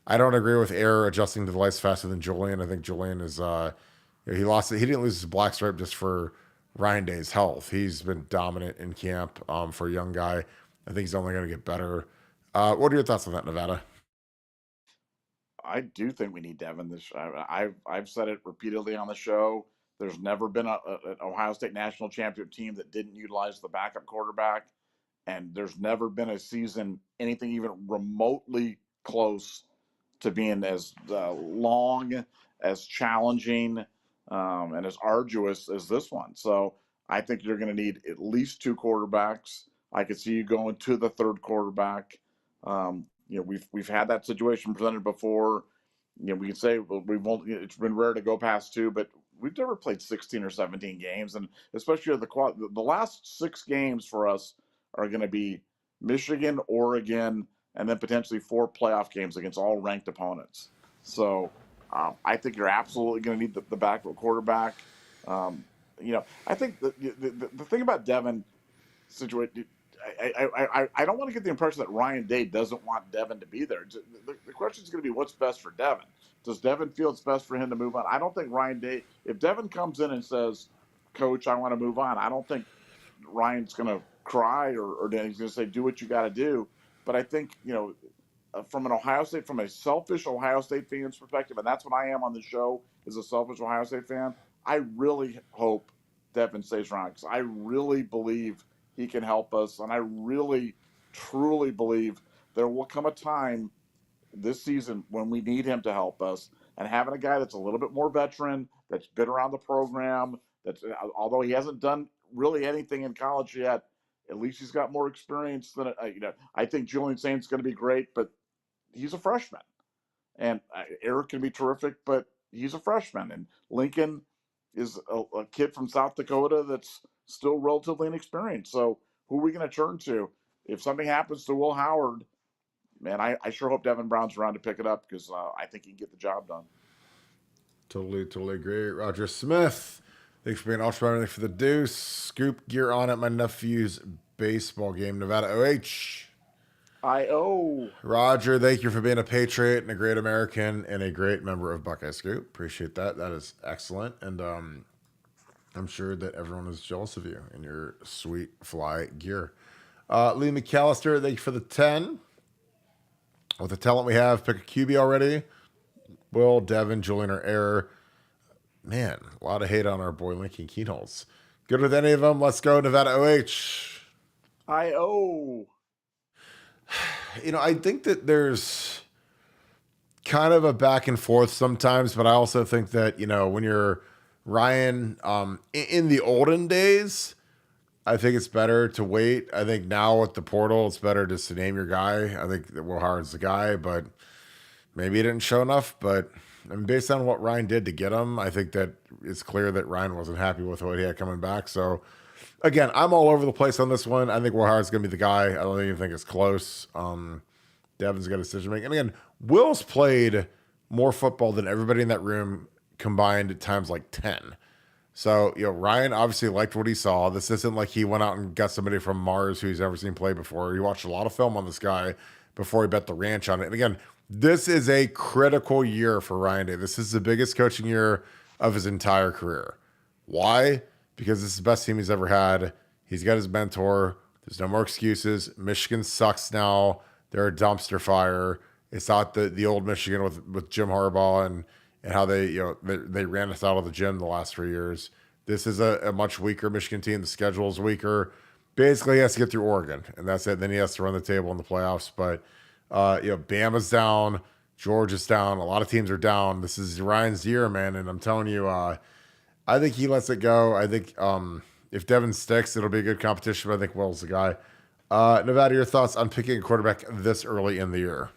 I don't agree with Air adjusting to the lights faster than Julian. I think Julian is he lost it. He didn't lose his black stripe just for Ryan Day's health. He's been dominant in camp for a young guy. I think he's only going to get better. What are your thoughts on that, Nevada? I do think we need Devin. I've said it repeatedly on the show. There's never been an Ohio State national championship team that didn't utilize the backup quarterback, and there's never been a season anything even remotely close to being as long, as challenging, and as arduous as this one. So I think you're going to need at least two quarterbacks. I could see you going to the third quarterback. We've had that situation presented before. We can say it's been rare to go past two, but we've never played 16 or 17 games, and especially the last 6 games for us are going to be Michigan, Oregon, and then potentially 4 playoff games against all ranked opponents. So I think you're absolutely going to need the backup quarterback. I think the thing about Devin situation. I don't want to get the impression that Ryan Day doesn't want Devin to be there. The question is going to be what's best for Devin. Does Devin feel it's best for him to move on? I don't think Ryan Day, if Devin comes in and says, Coach, I want to move on, I don't think Ryan's going to cry or he's going to say, do what you got to do. But I think, from a selfish Ohio State fan's perspective, and that's what I am on the show, is a selfish Ohio State fan, I really hope Devin stays around because I really believe he can help us. And I really, truly believe there will come a time this season when we need him to help us. And having a guy that's a little bit more veteran, that's been around the program, although he hasn't done really anything in college yet, at least he's got more experience than, I think Julian Saint's going to be great, but he's a freshman. And Eric can be terrific, but he's a freshman. And Lincoln is a kid from South Dakota that's still relatively inexperienced. So who are we going to turn to? If something happens to Will Howard, man, I sure hope Devin Brown's around to pick it up because I think he can get the job done. Totally agree. Roger Smith, thanks for being ultra. Thanks for the deuce. Scoop gear on at my nephew's baseball game, Nevada OH. Roger, thank you for being a patriot and a great American and a great member of Buckeye Scoop. Appreciate that. That is excellent. And I'm sure that everyone is jealous of you and your sweet fly gear. Lee McAllister, thank you for the 10. With the talent we have, pick a QB already. Will, Devin, Julian, or Error. Man, a lot of hate on our boy Lincoln Keenholz. Good with any of them? Let's go, Nevada OH. I think that there's kind of a back and forth sometimes, but I also think that, when you're Ryan, in the olden days, I think it's better to wait. I think now with the portal, it's better just to name your guy. I think that Will Howard's the guy, but maybe he didn't show enough. But based on what Ryan did to get him, I think that it's clear that Ryan wasn't happy with what he had coming back. So, again, I'm all over the place on this one. I think Will Howard's going to be the guy. I don't even think it's close. Devin's got a decision making. And again, Will's played more football than everybody in that room combined at times like 10. So, Ryan obviously liked what he saw. This isn't like he went out and got somebody from Mars who he's never seen play before. He watched a lot of film on this guy before he bet the ranch on it. And again, this is a critical year for Ryan Day. This is the biggest coaching year of his entire career. Why? Because this is the best team he's ever had. He's got his mentor. There's no more excuses. Michigan sucks now. They're a dumpster fire. It's not the old Michigan with Jim Harbaugh and how they ran us out of the gym the last 3 years. This is a much weaker Michigan team. The schedule is weaker. Basically, he has to get through Oregon, and that's it. Then he has to run the table in the playoffs. But Bama's down, Georgia's down. A lot of teams are down. This is Ryan's year, man, and I'm telling you, I think he lets it go. I think if Devin sticks, it'll be a good competition. But I think Will's the guy. Nevada, your thoughts on picking a quarterback this early in the year?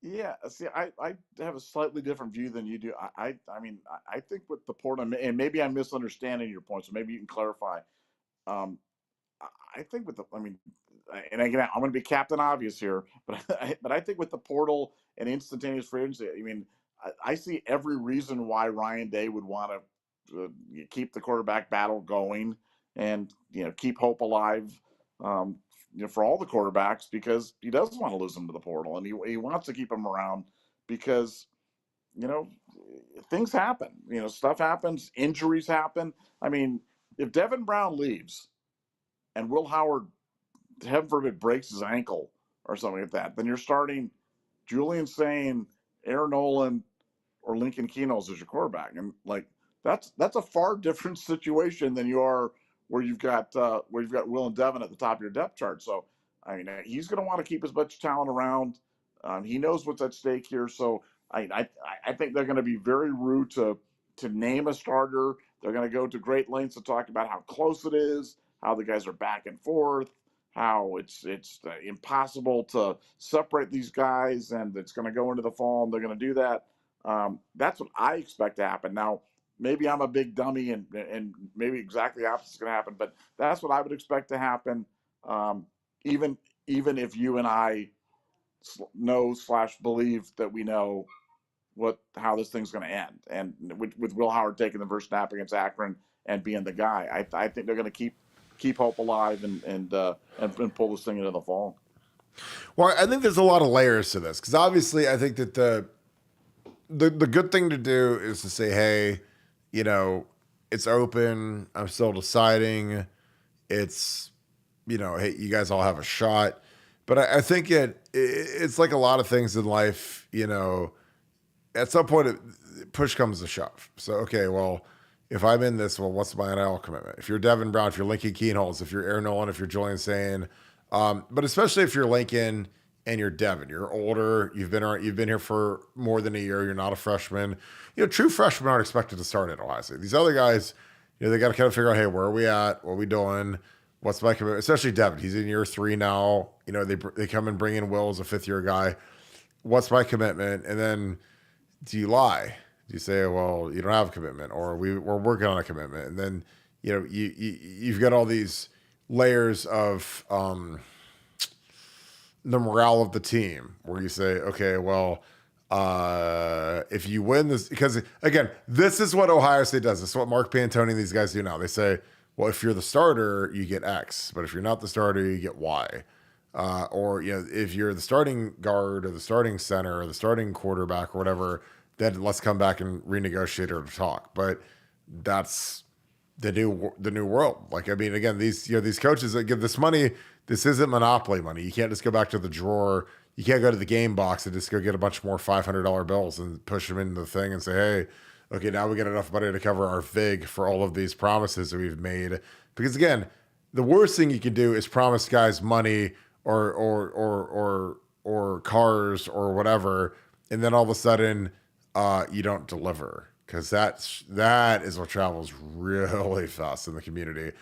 Yeah, see, I have a slightly different view than you do. I mean, I think with the port, and maybe I'm misunderstanding your point, so maybe you can clarify. Um, I think with the, I mean, and again, I'm going to be Captain Obvious here, but I think with the portal and instantaneous free agency, I mean, I see every reason why Ryan Day would want to keep the quarterback battle going and keep hope alive. Um, for all the quarterbacks because he doesn't want to lose them to the portal and he wants to keep them around because you know things happen. Stuff happens, injuries happen. I mean, if Devin Brown leaves and Will Howard, heaven forbid, breaks his ankle or something like that, then you're starting Julian Sain, Aaron Nolan, or Lincoln Keno's as your quarterback, and like that's a far different situation than you are where you've got Will and Devin at the top of your depth chart. So I mean, he's going to want to keep as much talent around. He knows what's at stake here, so I think they're going to be very rude to name a starter. They're going to go to great lengths to talk about how close it is, how the guys are back and forth, how it's impossible to separate these guys, and it's going to go into the fall, and they're going to do that. That's what I expect to happen. Now, maybe I'm a big dummy, and maybe exactly the opposite is going to happen, but that's what I would expect to happen. Um, even if you and I know/believe that we know how this thing's going to end, and with Will Howard taking the first snap against Akron and being the guy, I think they're going to keep hope alive and pull this thing into the fall. Well, I think there's a lot of layers to this because obviously I think that the good thing to do is to say, hey, it's open. I'm still deciding. It's, hey, you guys all have a shot. But I think it's like a lot of things in life, at some point, push comes to shove. So, okay, well, if I'm in this, well, what's my NIL commitment? If you're Devin Brown, if you're Lincoln Keenholz, if you're Aaron Nolan, if you're Julian Sain, but especially if you're Lincoln and you're Devin, you're older, you've been here for more than a year, you're not a freshman. True freshmen aren't expected to start at Ohio State. These other guys, they got to kind of figure out, hey, where are we at? What are we doing? What's my commitment? Especially Devin. He's in year 3 now. They come and bring in Will as a 5th-year guy. What's my commitment? And then do you lie? Do you say, well, you don't have a commitment, or we're working on a commitment? And then, you've got all these layers of the morale of the team where you say, okay, well, if you win this, because again, this is what Ohio State does. This is what Mark Pantoni and these guys do now. They say, well, if you're the starter, you get X, but if you're not the starter, you get Y. Or if you're the starting guard or the starting center or the starting quarterback or whatever, then let's come back and renegotiate or talk. But that's the new world. Like, I mean, again, these coaches that give this money, this isn't monopoly money. You can't just go back to the drawer. You can't go to the game box and just go get a bunch more $500 bills and push them into the thing and say, hey, okay, now we get enough money to cover our FIG for all of these promises that we've made. Because again, the worst thing you can do is promise guys money or cars or whatever, and then all of a sudden you don't deliver. Because that is what travels really fast in the community,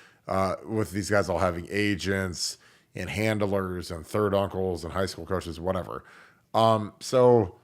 with these guys all having agents and handlers and third uncles and high school coaches, whatever. So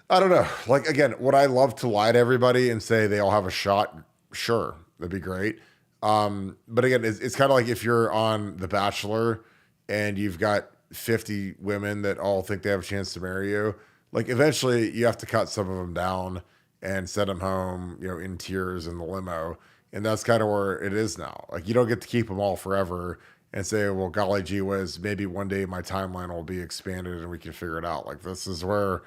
I don't know. Like, again, would I love to lie to everybody and say they all have a shot? Sure, that'd be great. But again, it's kind of like if you're on The Bachelor and you've got 50 women that all think they have a chance to marry you. Like, eventually you have to cut some of them down and send them home, in tears in the limo. And that's kind of where it is now. Like, you don't get to keep them all forever and say, well, golly gee whiz, maybe one day my timeline will be expanded and we can figure it out. Like, this is where,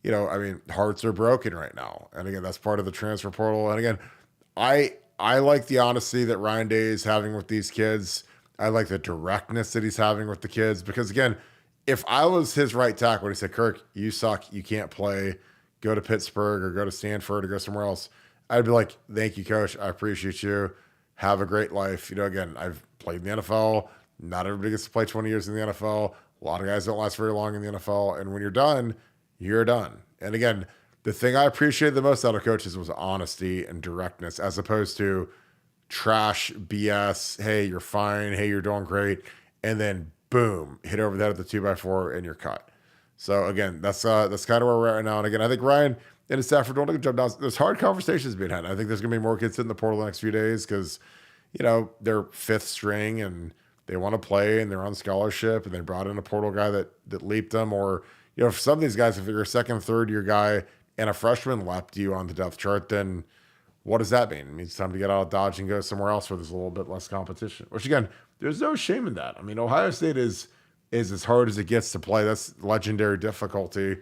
I mean, hearts are broken right now. And again, that's part of the transfer portal. And again, I like the honesty that Ryan Day is having with these kids. I like the directness that he's having with the kids. Because again, if I was his right tackle, he said, Kirk, you suck, you can't play, go to Pittsburgh or go to Stanford or go somewhere else, I'd be like, thank you, coach. I appreciate you. have a great life. Again, I've played in the NFL. Not everybody gets to play 20 years in the NFL. A lot of guys don't last very long in the NFL. And when you're done, you're done. And again, the thing I appreciated the most out of coaches was honesty and directness, as opposed to trash BS. Hey, you're fine. Hey, you're doing great. And then boom, hit over the head of the 2x4 and you're cut. So again, that's kind of where we're at right now. And again, I think Ryan and his staff are doing a good job. Now, there's hard conversations being had. I think there's going to be more kids in the portal the next few days because, they're fifth string and they want to play and they're on scholarship and they brought in a portal guy that leaped them. Or, for some of these guys, if you're a second, third year guy and a freshman leapt you on the depth chart, then what does that mean? It means it's time to get out of Dodge and go somewhere else where there's a little bit less competition. Which again, there's no shame in that. I mean, Ohio State is as hard as it gets to play. That's legendary difficulty,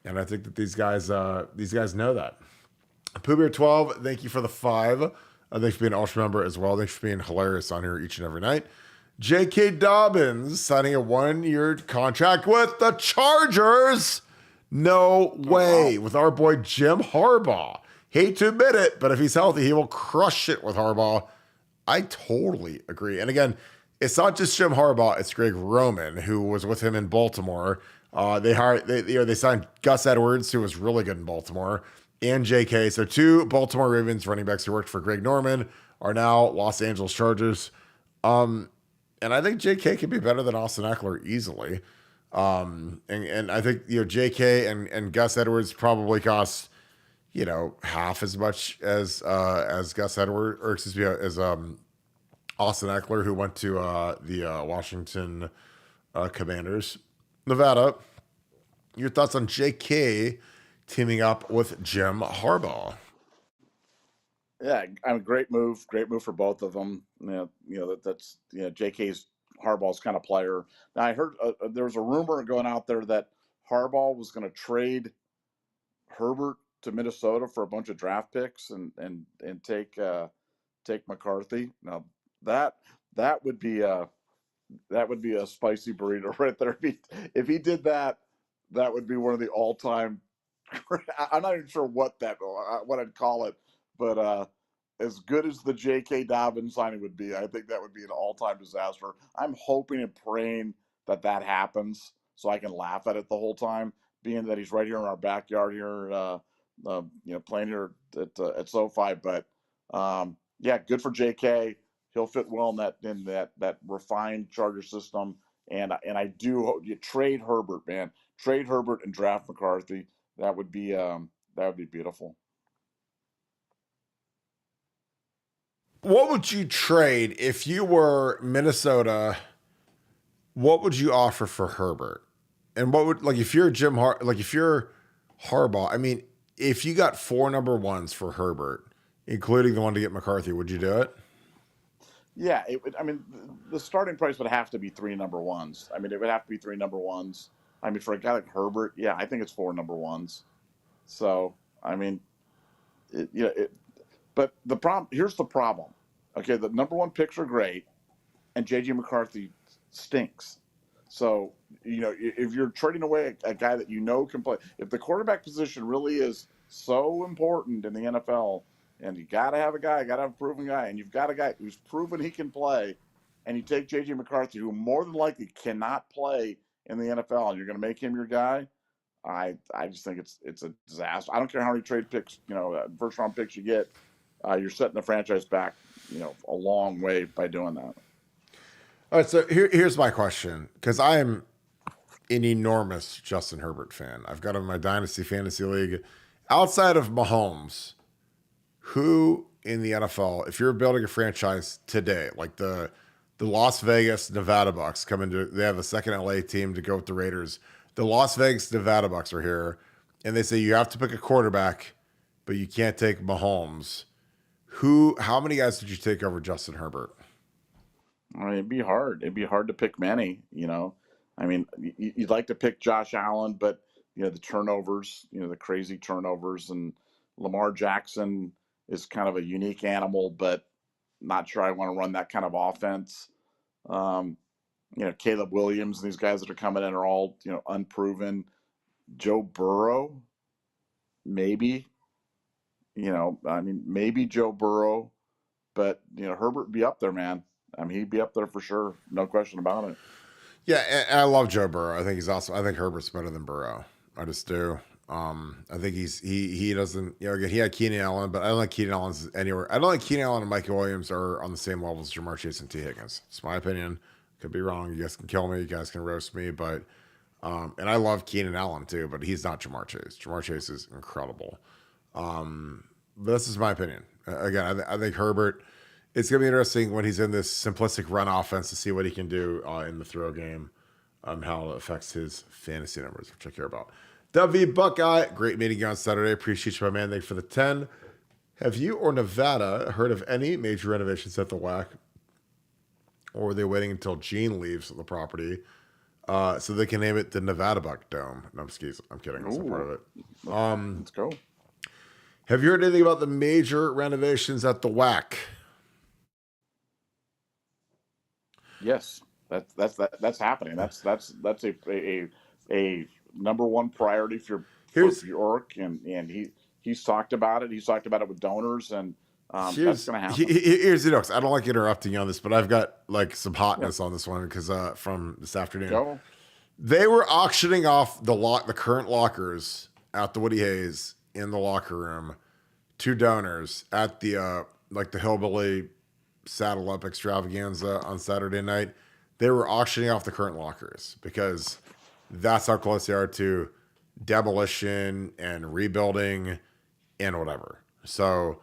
and I think that these guys know that. Pooh 12, thank you for the 5. Thanks for being an Ultra member as well. Thanks for being hilarious on here each and every night. J.K. Dobbins signing a 1-year contract with the Chargers. No way. With our boy Jim Harbaugh. Hate to admit it, but if he's healthy, he will crush it with Harbaugh. I totally agree. And again, it's not just Jim Harbaugh; it's Greg Roman, who was with him in Baltimore. They signed Gus Edwards, who was really good in Baltimore, and J.K. So 2 Baltimore Ravens running backs who worked for Greg Norman are now Los Angeles Chargers. And I think J.K. can be better than Austin Eckler easily. And I think J.K. and Gus Edwards probably cost half as much as Gus Edwards, or excuse me, as Austin Eckler, who went to the Washington Commanders. Nevada, your thoughts on J.K. teaming up with Jim Harbaugh? Yeah, I mean, great move for both of them. That's J.K.'s Harbaugh's kind of player. Now I heard there was a rumor going out there that Harbaugh was going to trade Herbert to Minnesota for a bunch of draft picks and take McCarthy. Now that that would be a spicy burrito right there. If he did that, that would be one of the all time. I'm not even sure what I'd call it, but as good as the J.K. Dobbins signing would be, I think that would be an all time disaster. I'm hoping and praying that happens so I can laugh at it the whole time, being that he's right here in our backyard here, playing here at SoFi. But yeah, good for J.K. He'll fit well in that refined Charger system. And I do hope you trade Herbert, man. Trade Herbert and draft McCarthy. That would be beautiful. What would you trade if you were Minnesota? What would you offer for Herbert? And what would if you're if you're Harbaugh? I mean, if you got 4 number ones for Herbert, including the one to get McCarthy, would you do it? Yeah, it would. I mean, the starting price would have to be 3 number ones. I mean, it would have to be 3 number ones. I mean, for a guy like Herbert, yeah, I think it's 4 number ones. So, I mean, but here's the problem. Okay, the number 1 picks are great, and JJ McCarthy stinks. So, if you're trading away a guy that can play, if the quarterback position really is so important in the NFL, and you got to have a proven guy, and you've got a guy who's proven he can play, and you take JJ McCarthy, who more than likely cannot play in the NFL, and you're going to make him your guy. I just think it's a disaster. I don't care how many trade picks, first round picks you get. You're setting the franchise back, a long way by doing that. All right, so here's my question, because I am an enormous Justin Herbert fan. I've got him in my Dynasty Fantasy League. Outside of Mahomes, who in the NFL, if you're building a franchise today, like the Las Vegas Nevadabucks they have a second LA team to go with the Raiders. The Las Vegas Nevadabucks are here, and they say you have to pick a quarterback, but you can't take Mahomes. How many guys did you take over Justin Herbert? I mean, it'd be hard. It'd be hard to pick many, I mean, you'd like to pick Josh Allen, but the turnovers, the crazy turnovers, and Lamar Jackson is kind of a unique animal, but not sure I want to run that kind of offense. Caleb Williams and these guys that are coming in are all, unproven. Joe Burrow, maybe, maybe Joe Burrow, but Herbert would be up there, man. I mean, he'd be up there for sure, no question about it. Yeah, and I love Joe Burrow. I think he's awesome. I think Herbert's better than Burrow. I just do. I think he doesn't, again, he had Keenan Allen, but I don't think Keenan Allen's anywhere. I don't think Keenan Allen and Mike Williams are on the same level as Jamar Chase and T. Higgins. It's my opinion. Could be wrong. You guys can kill me. You guys can roast me, but and I love Keenan Allen too, but he's not Jamar Chase. Jamar Chase is incredible. But this is my opinion. Again, I think Herbert. It's gonna be interesting when he's in this simplistic run offense to see what he can do in the throw game, how it affects his fantasy numbers, which I care about. W Buckeye, great meeting you on Saturday. Appreciate you, my man. Thank you for the 10. Have you or Nevada heard of any major renovations at the WAC? Or are they waiting until Gene leaves the property so they can name it the Nevadabuck Dome? No, I'm kidding. That's not part of it. Let's go. Have you heard anything about the major renovations at the WAC? Yes, that's happening. That's a number one priority for York, and he's talked about it. He's talked about it with donors, and that's going to happen. Here's the notes. I don't like interrupting you on this, but I've got like some hotness on this one because from this afternoon. Go. They were auctioning off the current lockers at the Woody Hayes in the locker room to donors at the the Hillbilly Saddle Up extravaganza on Saturday night. They were auctioning off the current lockers because that's how close they are to demolition and rebuilding and whatever. So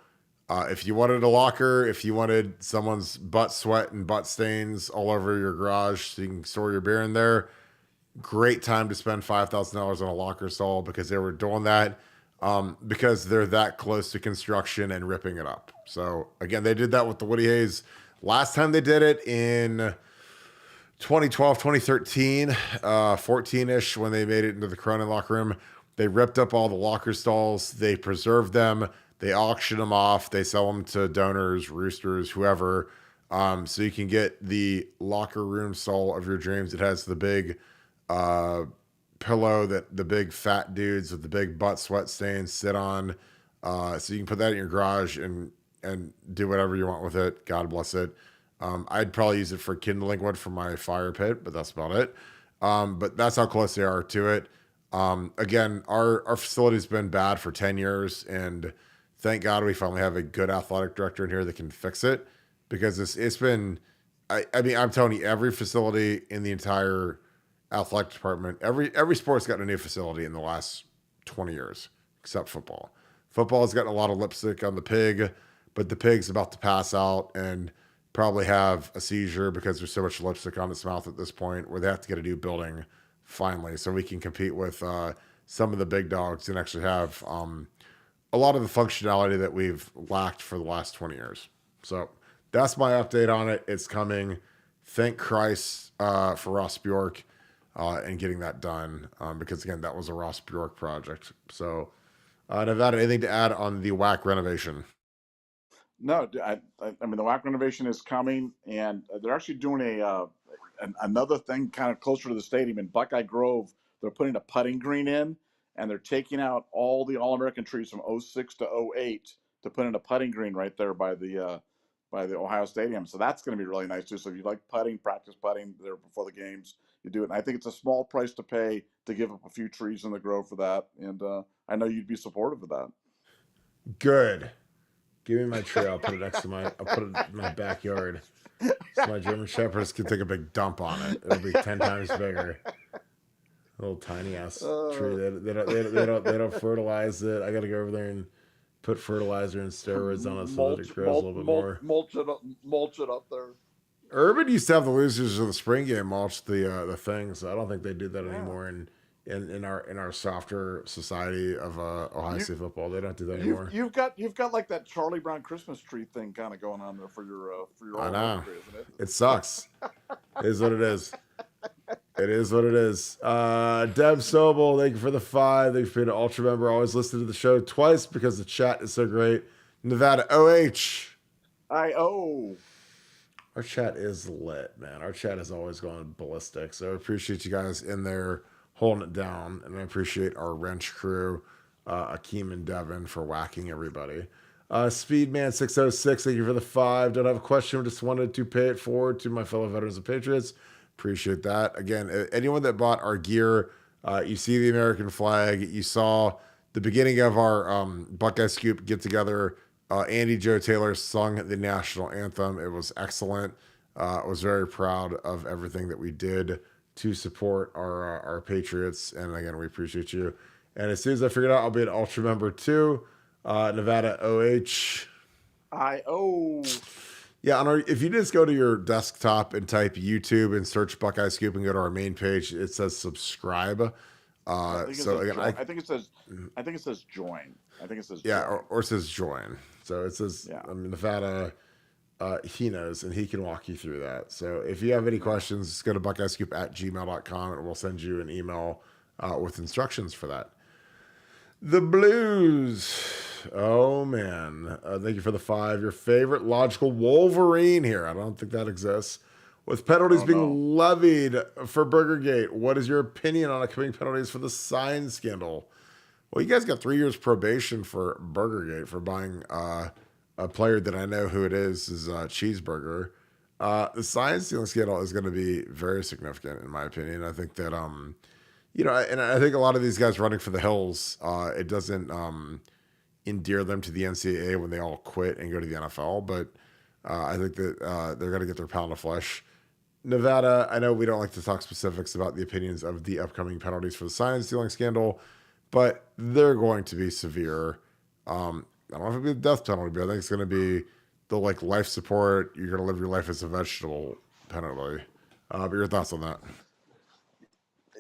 if you wanted a locker, if you wanted someone's butt sweat and butt stains all over your garage so you can store your beer in there, great time to spend $5,000 on a locker stall because they were doing that because they're that close to construction and ripping it up. So again, they did that with the Woody Hayes. Last time they did it in 2012, 2013, 14-ish, when they made it into the Cronin locker room, they ripped up all the locker stalls. They preserved them. They auction them off. They sell them to donors, roosters, whoever. So you can get the locker room stall of your dreams. It has the big pillow that the big fat dudes with the big butt sweat stains sit on. So you can put that in your garage and do whatever you want with it. God bless it. I'd probably use it for kindling wood for my fire pit, but that's about it. But that's how close they are to it. Again, our facility's been bad for 10 years, and thank God we finally have a good athletic director in here that can fix it, because it's been, I mean, I'm telling you, every facility in the entire athletic department, every sport's gotten a new facility in the last 20 years, except football. Football's gotten a lot of lipstick on the pig, but the pig's about to pass out and probably have a seizure because there's so much lipstick on its mouth at this point, where they have to get a new building finally so we can compete with some of the big dogs and actually have a lot of the functionality that we've lacked for the last 20 years. So that's my update on it. It's coming. Thank Christ for Ross Bjork and getting that done, because again, that was a Ross Bjork project. So Nevada, anything to add on the WAC renovation? No, I mean, the WAC renovation is coming, and they're actually doing another thing kind of closer to the stadium in Buckeye Grove. They're putting a putting green in, and they're taking out all the All-American trees from 06 to 08 to put in a putting green right there by the Ohio Stadium. So that's going to be really nice too. So if you like putting, practice putting there before the games, you do it. And I think it's a small price to pay to give up a few trees in the grove for that. And I know you'd be supportive of that. Good. Give me my tree. I'll put it next to I'll put it in my backyard. So my German Shepherds can take a big dump on it. It'll be 10 times bigger. A little tiny ass tree. They don't fertilize it. I got to go over there and put fertilizer and steroids on it so that it grows a little bit more. Mulch it up there. Urban used to have the losers of the spring game mulch the things. I don't think they do that anymore in our softer society of Ohio State football. They don't do that anymore. You've got like that Charlie Brown Christmas tree thing kind of going on there for your I know. tree, isn't it? It sucks. It is what it is. It is what it is. Deb Sobel, thank you for the 5. Thank you for being an Ultra member. Always listen to the show twice because the chat is so great. Nevada OH. Our chat is lit, man. Our chat is always going ballistic. So I appreciate you guys in there holding it down. And I appreciate our wrench crew, Akeem and Devin, for whacking everybody. Speedman606, thank you for the 5. Don't have a question, just wanted to pay it forward to my fellow veterans and patriots. Appreciate that. Again, anyone that bought our gear, you see the American flag. You saw the beginning of our Buckeye Scoop get together. Andy Joe Taylor sung the national anthem. It was excellent. I was very proud of everything that we did to support our Patriots. And again, we appreciate you. And as soon as I figure it out, I'll be an Ultra member too. Nevada OH. Yeah, if you just go to your desktop and type YouTube and search Buckeye Scoop and go to our main page, it says subscribe. I think it says join. I think it says yeah, join. Or it says join. So it says Nevada. He knows, and he can walk you through that. So if you have any questions, just go to buckeyescoop@gmail.com, and we'll send you an email with instructions for that. The Blues. Oh, man. Thank you for the 5. Your favorite logical Wolverine here. I don't think that exists. With penalties being levied for Burgergate, what is your opinion on upcoming penalties for the sign scandal? Well, you guys got 3 years probation for Burgergate for buying a player that I know who it is Cheeseburger. The sign stealing scandal is going to be very significant, in my opinion. I think that, and I think a lot of these guys running for the hills, it doesn't endear them to the NCAA when they all quit and go to the NFL. But I think that they're going to get their pound of flesh. Nevada, I know we don't like to talk specifics about the opinions of the upcoming penalties for the sign stealing scandal, but they're going to be severe. I don't know if it'll be a death penalty, but I think it's going to be the life support. You're going to live your life as a vegetable penalty. But your thoughts on that?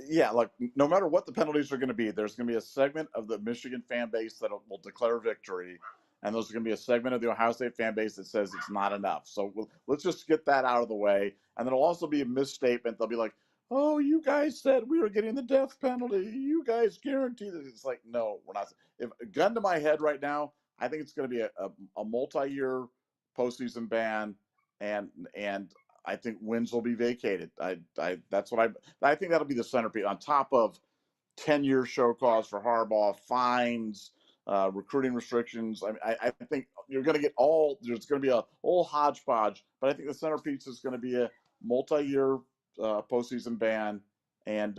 Yeah, no matter what the penalties are going to be, there's going to be a segment of the Michigan fan base that will declare victory, and there's going to be a segment of the Ohio State fan base that says it's not enough. So let's just get that out of the way, and there'll also be a misstatement. They'll be like, "Oh, you guys said we were getting the death penalty. You guys guaranteed it." It's like, no, we're not. If gun to my head right now, I think it's going to be a multi-year postseason ban, and I think wins will be vacated. That's what I think that'll be the centerpiece on top of 10-year show cause for Harbaugh, fines, recruiting restrictions. I think you're going to get there's going to be a whole hodgepodge, but I think the centerpiece is going to be a multi-year postseason ban and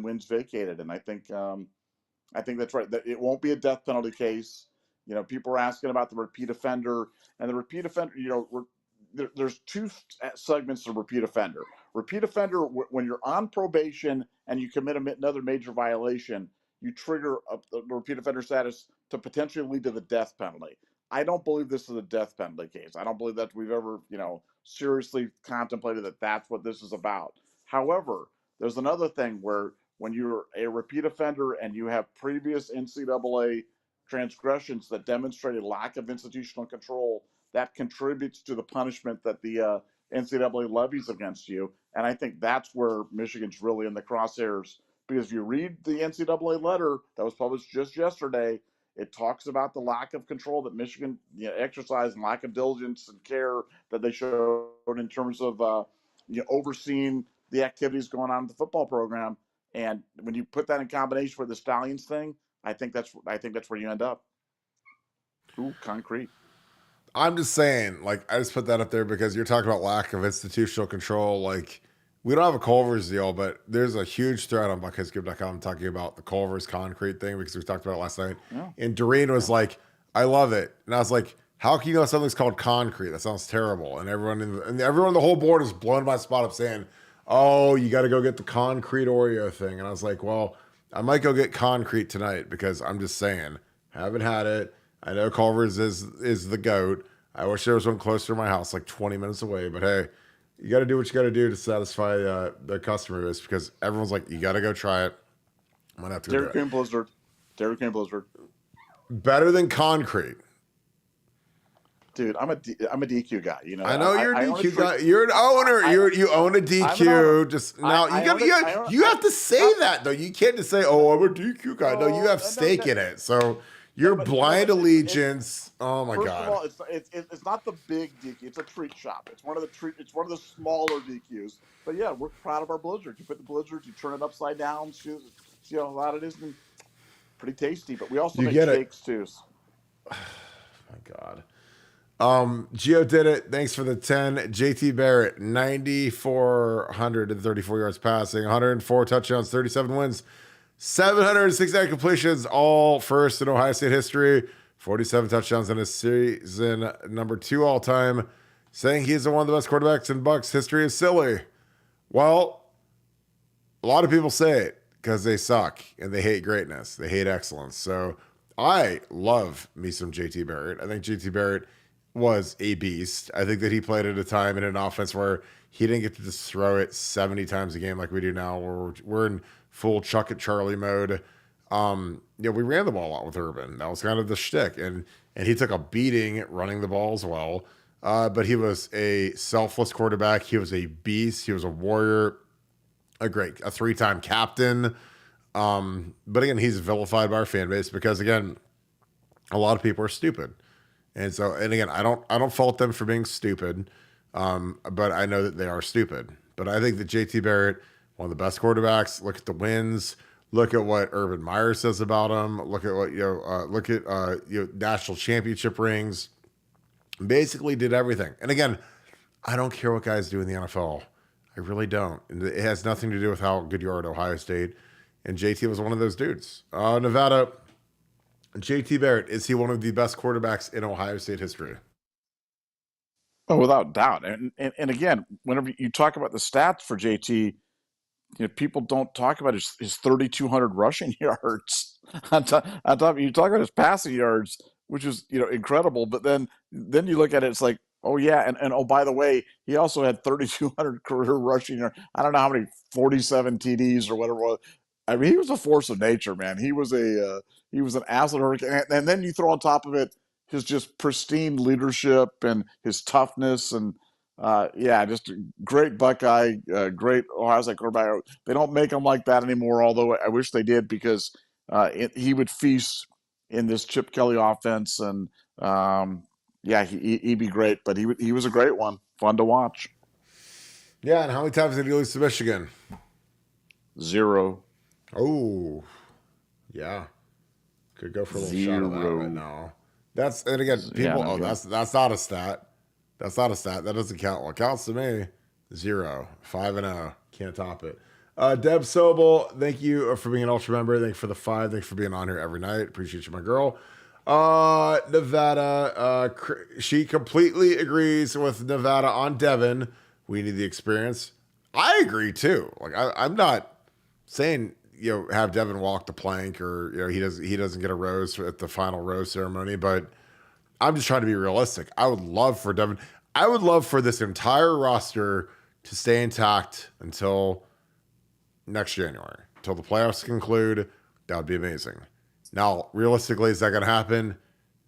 wins vacated. And I think that's right. That it won't be a death penalty case. People are asking about the repeat offender, and the repeat offender, there's two segments of repeat offender. Repeat offender, when you're on probation and you commit another major violation, you trigger the repeat offender status to potentially lead to the death penalty. I don't believe this is a death penalty case. I don't believe that we've ever, seriously contemplated that that's what this is about. However, there's another thing where when you're a repeat offender and you have previous NCAA transgressions that demonstrate a lack of institutional control, that contributes to the punishment that the NCAA levies against you. And I think that's where Michigan's really in the crosshairs, because if you read the NCAA letter that was published just yesterday, it talks about the lack of control that Michigan exercised and lack of diligence and care that they showed in terms of overseeing the activities going on in the football program. And when you put that in combination with the Stallions thing, I think that's where you end up. Ooh, concrete. I'm just saying, I just put that up there because you're talking about lack of institutional control. We don't have a Culver's deal, but there's a huge thread on BuckeyeScoop.com talking about the Culver's concrete thing because we talked about it last night. Yeah. And Doreen was like, I love it. And I was like, how can you know something's called concrete? That sounds terrible. And everyone in the whole board is blowing my spot up saying, oh, you got to go get the concrete Oreo thing. And I was like, well, I might go get concrete tonight because I'm just saying, haven't had it. I know Culver's is the GOAT. I wish there was one closer to my house, 20 minutes away. But hey, you got to do what you got to do to satisfy the customer base because everyone's like, you got to go try it. I'm gonna have to. Dairy Queen Blizzard. Dairy Queen Blizzard. Better than concrete. Dude, I'm a DQ guy. I know you're a DQ guy. You're an owner. You own a DQ. You have to say that though. You can't just say, "Oh, I'm a DQ guy." No, you have stake in it. So your blind allegiance. Oh my God. First of all, it's not the big DQ. It's a treat shop. It's one of the smaller DQs. But yeah, we're proud of our Blizzard. You put the Blizzard, you turn it upside down, see how loud it is, and pretty tasty. But we also make shakes too. my God. Gio did it. Thanks for the 10. JT Barrett, 9,434 yards passing, 104 touchdowns, 37 wins, 769 completions, all first in Ohio State history, 47 touchdowns in his season, number 2 all time. Saying he's one of the best quarterbacks in Bucs history is silly. Well, a lot of people say it because they suck and they hate greatness. They hate excellence. So I love me some JT Barrett. I think JT Barrett was a beast. I think that he played at a time in an offense where he didn't get to just throw it 70 times a game like we do now, where we're in full chuck it Charlie mode. We ran the ball a lot with Urban. That was kind of the shtick. And he took a beating running the ball as well. But he was a selfless quarterback. He was a beast. He was a warrior, a 3-time captain. But again, he's vilified by our fan base because, again, a lot of people are stupid. And again, I don't fault them for being stupid. But I know that they are stupid. But I think that JT Barrett, one of the best quarterbacks. Look at the wins. Look at what Urban Meyer says about him. Look at what national championship rings. Basically did everything. And again, I don't care what guys do in the NFL. I really don't. And it has nothing to do with how good you are at Ohio State. And JT was one of those dudes. Nevada, JT Barrett, is he one of the best quarterbacks in Ohio State history? Oh, without doubt. And again, whenever you talk about the stats for JT, people don't talk about his 3,200 rushing yards. on top, you talk about his passing yards, which is incredible. But then you look at it, it's like, oh yeah, and oh, by the way, he also had 3,200 career rushing yards. I don't know how many, 47 TDs or whatever it was. I mean, he was a force of nature, man. He was an absolute hurricane. And then you throw on top of it his just pristine leadership and his toughness and just a great Buckeye, great Ohio State quarterback. They don't make him like that anymore, although I wish they did because he would feast in this Chip Kelly offense, and he'd be great. But he was a great one, fun to watch. Yeah, and how many times did he lose to Michigan? 0. Oh, yeah, could go for a little shot of that right now. That's not a stat. That's not a stat. That doesn't count. What counts to me, 0, 5-0. Can't top it. Deb Sobel, thank you for being an Ultra member. Thank you for the 5. Thanks for being on here every night. Appreciate you, my girl. Nevada, she completely agrees with Nevada on Devin. We need the experience. I agree too. Like I'm not saying have Devin walk the plank or he doesn't get a rose at the final rose ceremony, but I'm just trying to be realistic. I would love for Devin. I would love for this entire roster to stay intact until next January, until the playoffs conclude. That would be amazing. Now, realistically, is that going to happen?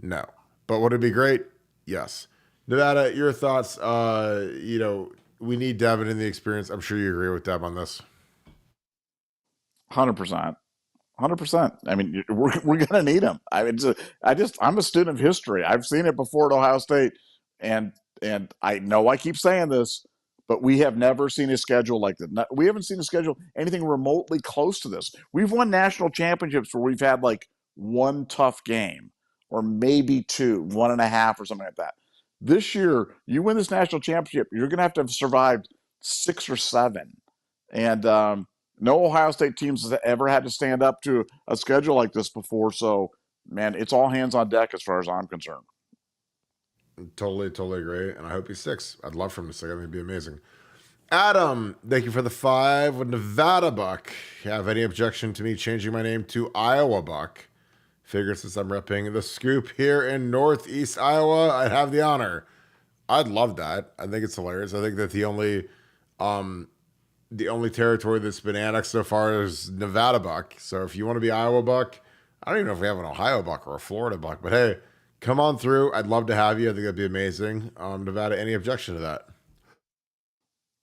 No. But would it be great? Yes. Nevada, your thoughts? We need Devin in the experience. I'm sure you agree with Deb on this. 100%. 100%. I mean, we're going to need him. I mean, I'm a student of history. I've seen it before at Ohio State, and I know I keep saying this, but we have never seen a schedule like this. We haven't seen a schedule anything remotely close to this. We've won national championships where we've had like one tough game, or maybe 2, 1.5, or something like that. This year, you win this national championship, you're going to have survived 6 or 7, and no Ohio State teams has ever had to stand up to a schedule like this before. So, man, it's all hands on deck as far as I'm concerned. Totally agree. And I hope he sticks. I'd love for him to stick. I think it'd be amazing. Adam, thank you for the 5. Would Nevadabuck have any objection to me changing my name to Iowa Buck? Figure since I'm repping the Scoop here in Northeast Iowa, I'd have the honor. I'd love that. I think it's hilarious. I think that the only territory that's been annexed so far is Nevadabuck. So if you want to be Iowa Buck, I don't even know if we have an Ohio Buck or a Florida Buck, but hey, come on through. I'd love to have you. I think that'd be amazing. Nevada, any objection to that?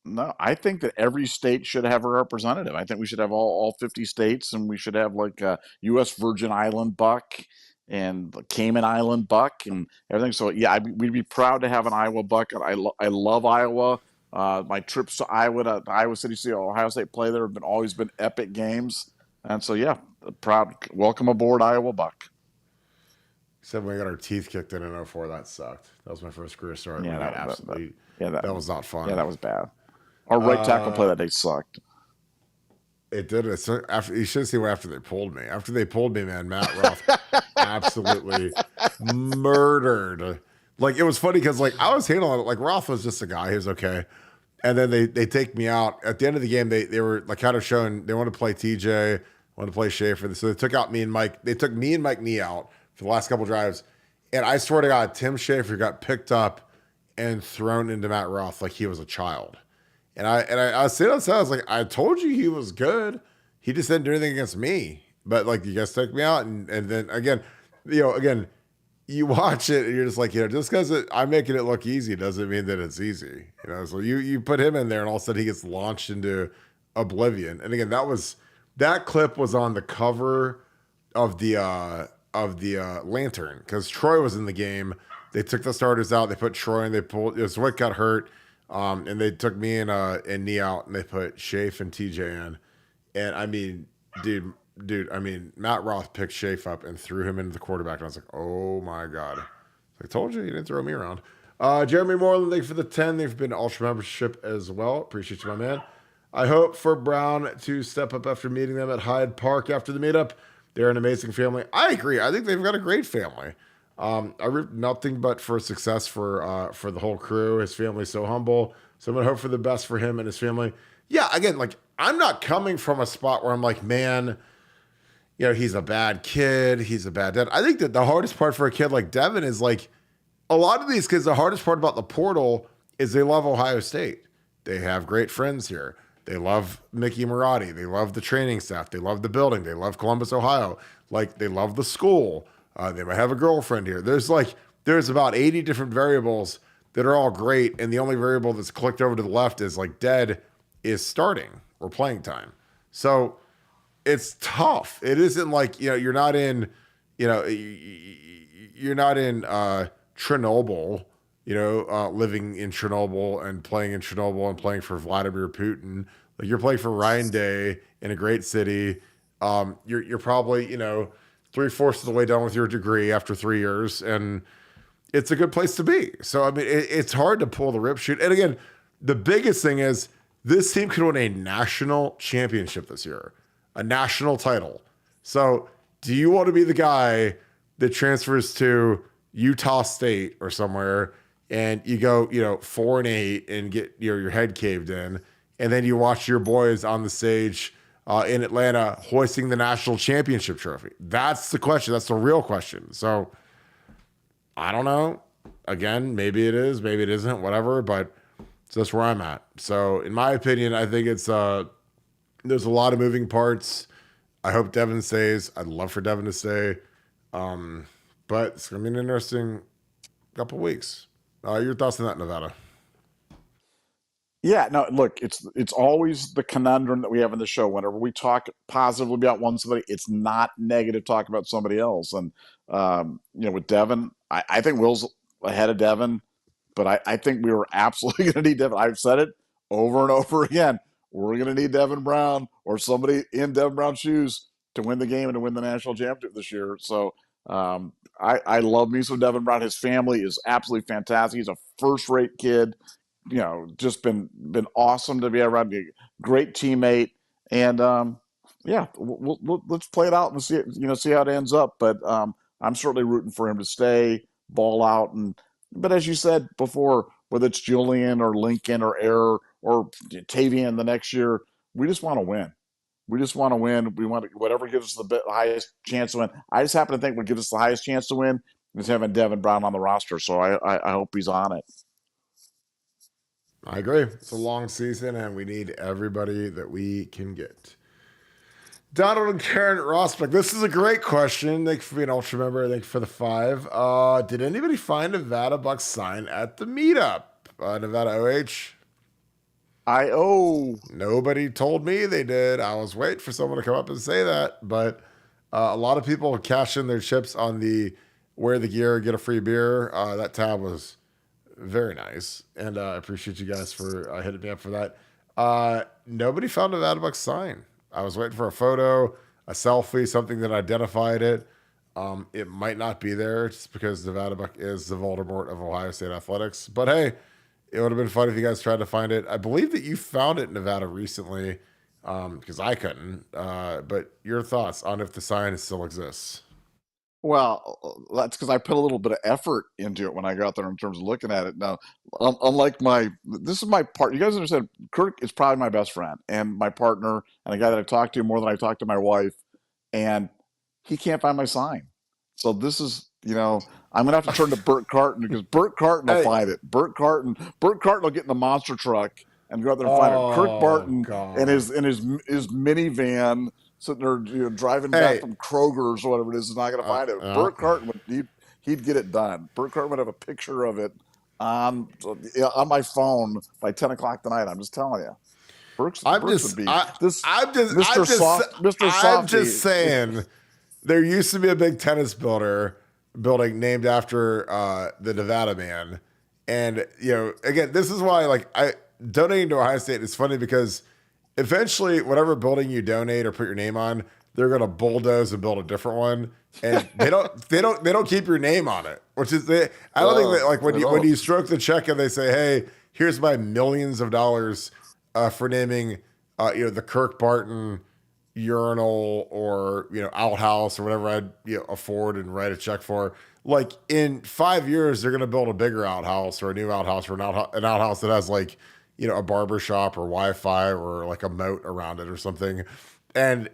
No, I think that every state should have a representative. I think we should have all 50 states, and we should have like a U.S. Virgin Island Buck and the Cayman Island Buck and everything. So yeah, we'd be proud to have an Iowa Buck. I love Iowa. My trips to Iowa City, see Ohio State play there have always been epic games. And so, yeah, proud. Welcome aboard, Iowa Buck. Except when we got our teeth kicked in 04, that sucked. That was my first career start. Yeah, We got that was not fun. Yeah, that was bad. Our right tackle play that day sucked. It did. So after you should see what after they pulled me. After they pulled me, man, Matt Roth absolutely murdered. Like it was funny because like I was handling it. Like Roth was just a guy. He was okay. And then they take me out at the end of the game. They were like kind of showing they want to play TJ, want to play Schaefer. So they took out me and Mike. They took me and Mike Nee out for the last couple drives. And I swear to God, Tim Schaefer got picked up and thrown into Matt Roth like he was a child. And I was sitting outside. I was like, I told you he was good. He just didn't do anything against me. But like, you guys took me out, and then again, you watch it and you're just like, just because I'm making it look easy doesn't mean that it's easy. So you put him in there, and all of a sudden he gets launched into oblivion. And again, that clip was on the cover of the Lantern because Troy was in the game. They took the starters out. They put Troy and they pulled. Zwick got hurt. And they took me and Nee out, and they put Shafe and TJ in. And I mean, dude, Matt Roth picked Shafe up and threw him into the quarterback. And I was like, oh my God. I told you didn't throw me around. Jeremy Moreland, thank you for the 10. They've been Ultra membership as well. Appreciate you, my man. I hope for Brown to step up after meeting them at Hyde Park after the meetup. They're an amazing family. I agree. I think they've got a great family. I root nothing but for success for the whole crew. His family's so humble. So I'm going to hope for the best for him and his family. Yeah, again, like I'm not coming from a spot where I'm like, man, he's a bad kid. He's a bad dad. I think that the hardest part for a kid like Devin is like a lot of these kids, the hardest part about the portal is they love Ohio State. They have great friends here. They love Mickey Marotti. They love the training staff. They love the building. They love Columbus, Ohio. Like they love the school. They might have a girlfriend here. There's about 80 different variables that are all great. And the only variable that's clicked over to the left is like dead is starting or playing time. So it's tough. It isn't like, you're not in Chernobyl, living in Chernobyl and playing in Chernobyl and playing for Vladimir Putin. Like you're playing for Ryan Day in a great city. You're probably, 3/4 of the way done with your degree after 3 years, and it's a good place to be. So, I mean, it's hard to pull the rip shoot. And again, the biggest thing is this team could win a national championship this year, a national title. So, do you want to be the guy that transfers to Utah State or somewhere and you go, 4-8 and get your head caved in, and then you watch your boys on the stage in Atlanta hoisting the national championship trophy? That's the question. That's the real question. So I don't know. Again, maybe it is, maybe it isn't, whatever, but so that's where I'm at. So in my opinion, I think it's there's a lot of moving parts. I hope Devin stays. I'd love for Devin to stay. But it's going to be an interesting couple weeks. Your thoughts on that, Nevada? Yeah, no, look, it's always the conundrum that we have in the show. Whenever we talk positively about somebody, it's not negative talk about somebody else. And with Devin, I think Will's ahead of Devin, but I think we were absolutely going to need Devin. I've said it over and over again. We're going to need Devin Brown or somebody in Devin Brown's shoes to win the game and to win the national championship this year. So I love me some Devin Brown. His family is absolutely fantastic. He's a first-rate kid. Just been awesome to be around. Great teammate, and let's play it out and see how it ends up. But I'm certainly rooting for him to stay, ball out, but as you said before, whether it's Julian or Lincoln or Error or Tavian the next year, we just want to win. We just want to win. We want whatever gives us the highest chance to win. I just happen to think what gives us the highest chance to win is having Devin Brown on the roster. So I hope he's on it. I agree. It's a long season, and we need everybody that we can get. Donald and Karen Rosbeck. This is a great question. Thank you for being an Ultra member. Thank you for the 5. Did anybody find Nevadabuck sign at the meetup? Nevada OH? Nobody told me they did. I was waiting for someone to come up and say that, but a lot of people cash in their chips on the wear the gear, get a free beer. That tab was very nice, and I appreciate you guys for hitting me up for that. Nobody found Nevadabuck sign. I was waiting for a photo, a selfie, something that identified it. It might not be there just because Nevadabuck is the Voldemort of Ohio State athletics. But hey, it would have been fun if you guys tried to find it. I believe that you found it in Nevada recently, because I couldn't. But your thoughts on if the sign still exists? Well, that's because I put a little bit of effort into it when I got there in terms of looking at it. Now, unlike this is my part. You guys understand, Kirk is probably my best friend and my partner and a guy that I talk to more than I talk to my wife, and he can't find my sign. So this is, I'm gonna have to turn to Bert Carton because Bert Carton will Hey, find it. Bert Carton will get in the monster truck and go out there and find it. Kirk oh Barton and God. his minivan sitting there, driving back Hey, from Kroger's or whatever it is not going to find it. no. Bert Carton he'd get it done. Bert Carton would have a picture of it on my phone by 10 o'clock tonight. I'm just telling you, I'm Berks would just, be I, this I'm just, Mister Mister I'm just Softy. saying. There used to be a big tennis building named after the Nevada man, and again, this is why like I donating to Ohio State is funny because eventually, whatever building you donate or put your name on, they're gonna bulldoze and build a different one, and they don't keep your name on it, which is I don't think that like They when don't. you stroke the check and they say, hey, here's my millions of dollars for naming the Kirk Barton urinal or outhouse or whatever I'd afford and write a check for. Like in 5 years, they're gonna build a bigger outhouse or a new outhouse or an outhouse that has like a barber shop or Wi-Fi or like a moat around it or something, and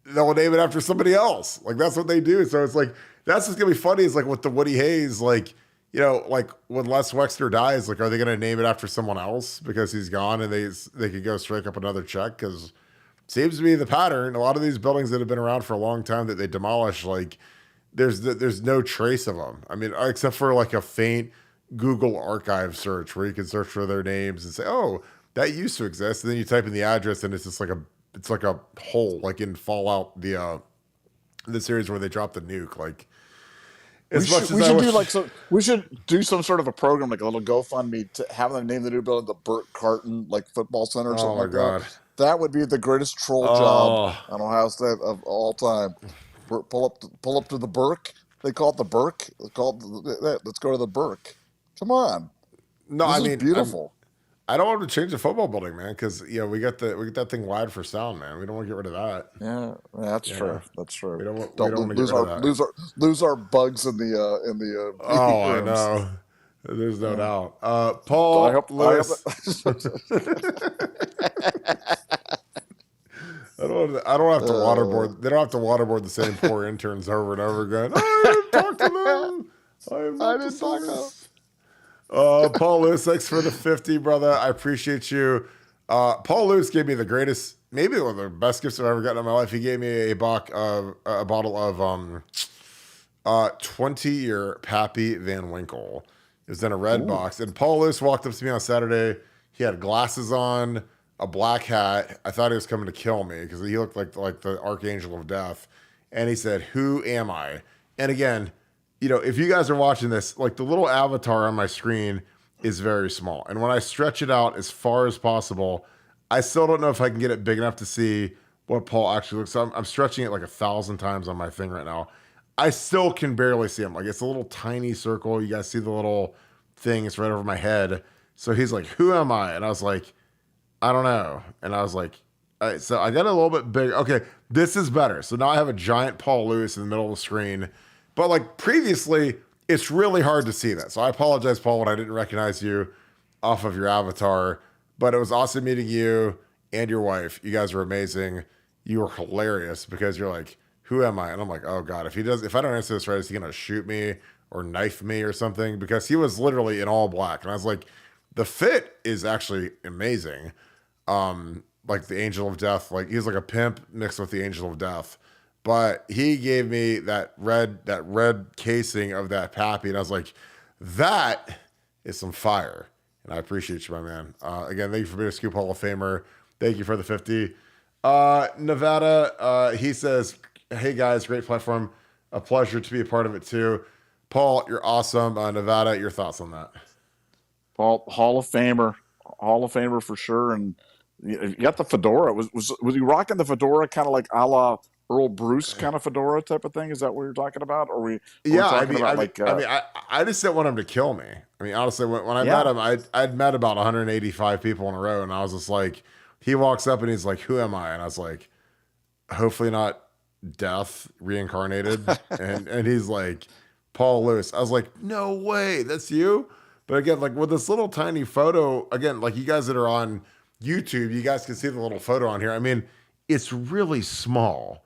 they'll name it after somebody else. Like that's what they do. So it's like that's what's gonna be funny is like with the Woody Hayes, like like when Les Wexner dies, like are they gonna name it after someone else because he's gone and they could go strike up another check because seems to be the pattern. A lot of these buildings that have been around for a long time that they demolish, like there's no trace of them. I mean, except for like a faint Google archive search where you can search for their names and say, oh, that used to exist. And then you type in the address and it's just like a hole, like in Fallout, the series where they drop the nuke. Like We as much should as we I should do wish. like we should do some sort of a program like a little GoFundMe to have them name the new building the Burt Carton like football center or Oh something my like that. God. That would be the greatest troll job Oh on Ohio State of all time. Pull up to the Burke. They call it the Burke. Let's go to the Burke. Come on, no, this I is mean beautiful. I don't want to change the football building, man, because we get that thing wide for sound, man. We don't want to get rid of that. Yeah, that's You know, true. That's true. we Don't don't want to get rid of that. lose our bugs in the meeting Oh, I rooms. know. There's no Uh, doubt. I Paul hope I Lewis. hope. I don't have to uh, waterboard. They don't have to waterboard the same poor interns over and over again. I didn't talk to them. I am I not the didn't talk to. source. Paul Lewis, thanks for the 50, brother. I appreciate you. Paul Lewis gave me the greatest, maybe one of the best gifts I've ever gotten in my life. He gave me a bottle of 20-year Pappy Van Winkle. It was in a red Ooh, box. And Paul Lewis walked up to me on Saturday. He had glasses on, a black hat. I thought he was coming to kill me because he looked like the Archangel of Death. And he said, "Who am I?" And again, if you guys are watching this, like the little avatar on my screen is very small. And when I stretch it out as far as possible, I still don't know if I can get it big enough to see what Paul actually looks like. I'm stretching it like 1,000 times on my thing right now. I still can barely see him. Like it's a little tiny circle. You guys see the little thing? It's right over my head. So he's like, "Who am I?" And I was like, "I don't know." And I was like, all right, so I got a little bit big. Okay, this is better. So now I have a giant Paul Lewis in the middle of the screen. But like previously, it's really hard to see that. So I apologize, Paul, when I didn't recognize you off of your avatar. But it was awesome meeting you and your wife. You guys were amazing. You were hilarious because you're like, "Who am I?" And I'm like, "Oh God, if I don't answer this right, is he gonna shoot me or knife me or something?" Because he was literally in all black. And I was like, the fit is actually amazing. Like the Angel of Death, like he's like a pimp mixed with the Angel of Death. But he gave me that red casing of that Pappy, and I was like, that is some fire. And I appreciate you, my man. Again, thank you for being a Scoop Hall of Famer. Thank you for the 50. Nevada, he says, "Hey guys, great platform. A pleasure to be a part of it too." Paul, you're awesome. Nevada, your thoughts on that? Paul Hall of Famer for sure. And you got the fedora. Was he rocking the fedora kind of like a la Earl Bruce kind of fedora type of thing? Is that what you're talking about? Or we're Yeah, talking about like, I just didn't want him to kill me. I mean, honestly, when I met yeah, him, I'd met about 185 people in a row, and I was just like, he walks up and he's like, "Who am I?" And I was like, "Hopefully not death reincarnated." And he's like, "Paul Lewis." I was like, "No way, that's you." But again, like with this little tiny photo, again, like you guys that are on YouTube, you guys can see the little photo on here. I mean, it's really small.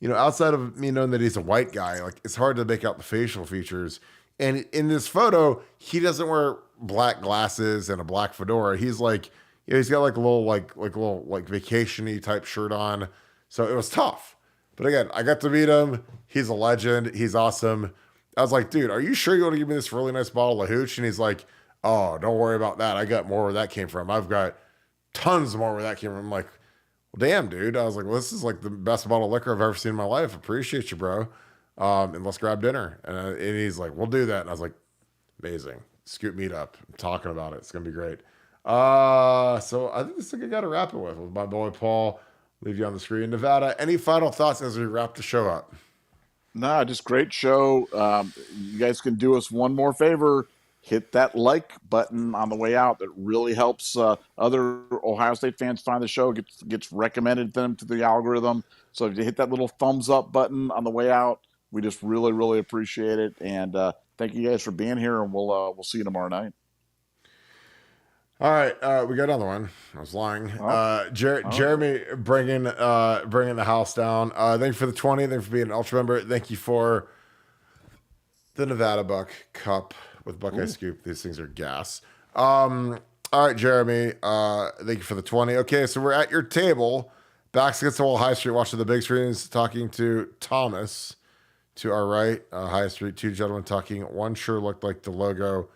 You know, outside of me knowing that he's a white guy, like it's hard to make out the facial features. And in this photo, he doesn't wear black glasses and a black fedora. He's like, you know, he's got like a little like vacation-y type shirt on. So it was tough. But again, I got to meet him. He's a legend. He's awesome. I was like, dude, are you sure you want to give me this really nice bottle of hooch? And he's like, oh, don't worry about that. I got more where that came from. I've got tons more where that came from. I'm like, well, damn, dude. I was like, well, this is like the best bottle of liquor I've ever seen in my life. Appreciate you, bro. And let's grab dinner. And he's like, we'll do that. And I was like, amazing. Scoop meetup. I'm talking about it. It's going to be great. So I think this is a good guy to wrap it with my boy, Paul. Leave you on the screen. Nevada, any final thoughts as we wrap the show up? no, just great show. You guys can do us one more favor. Hit that like button on the way out. That really helps other Ohio State fans find the show. Gets recommended them to the algorithm. So if you hit that little thumbs up button on the way out, we just really, really appreciate it. And thank you guys for being here. And we'll see you tomorrow night. All right, we got another one. I was lying. Oh. Jeremy bringing the house down. Thank you for the 20. Thank you for being an ultra member. Thank you for the Nevadabuck cup with Buckeye Scoop. These things are gas. All right, Jeremy. Thank you for the 20. Okay, so we're at your table, backs against the wall, High Street, watching the big screens, talking to Thomas to our right, High Street. Two gentlemen talking. One sure looked like the logo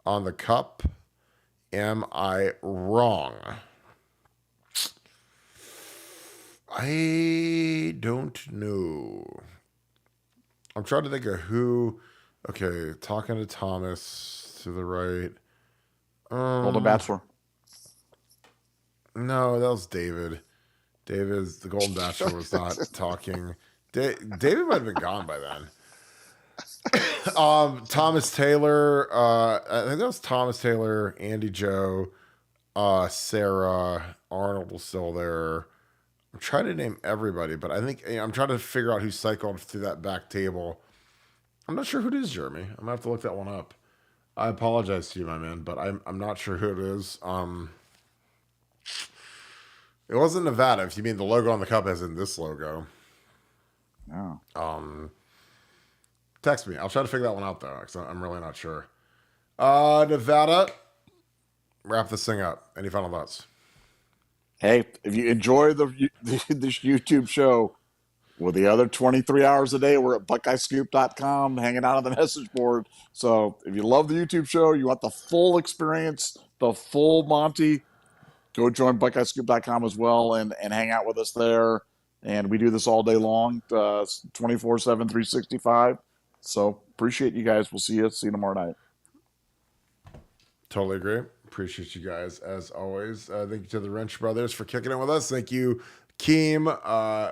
on the cup. Am I wrong? I don't know. I'm trying to think of who. Okay, talking to Thomas to the right. Golden Bachelor. No, that was David. David's the Golden Bachelor was not talking. David might have been gone by then. Thomas Taylor. I think that was Thomas Taylor, Andy Joe, Sarah, Arnold was still there. I'm trying to name everybody, but I think I'm trying to figure out who cycled through that back table. I'm not sure who it is, Jeremy. I'm gonna have to look that one up. I apologize to you, my man, but I'm not sure who it is. It wasn't Nevada. If you mean the logo on the cup, as in this logo. Oh. Text me. I'll try to figure that one out though, because I'm really not sure. Nevada, wrap this thing up. Any final thoughts? Hey, if you enjoy this YouTube show, with the other 23 hours a day, we're at BuckeyeScoop.com, hanging out on the message board. So if you love the YouTube show, you want the full experience, the full Monty, go join BuckeyeScoop.com as well and hang out with us there. And we do this all day long, 24/7, 365. So appreciate you guys. We'll see you tomorrow night. Totally agree. Appreciate you guys as always. Thank you to the Wrench Brothers for kicking it with us. Thank you, Keem,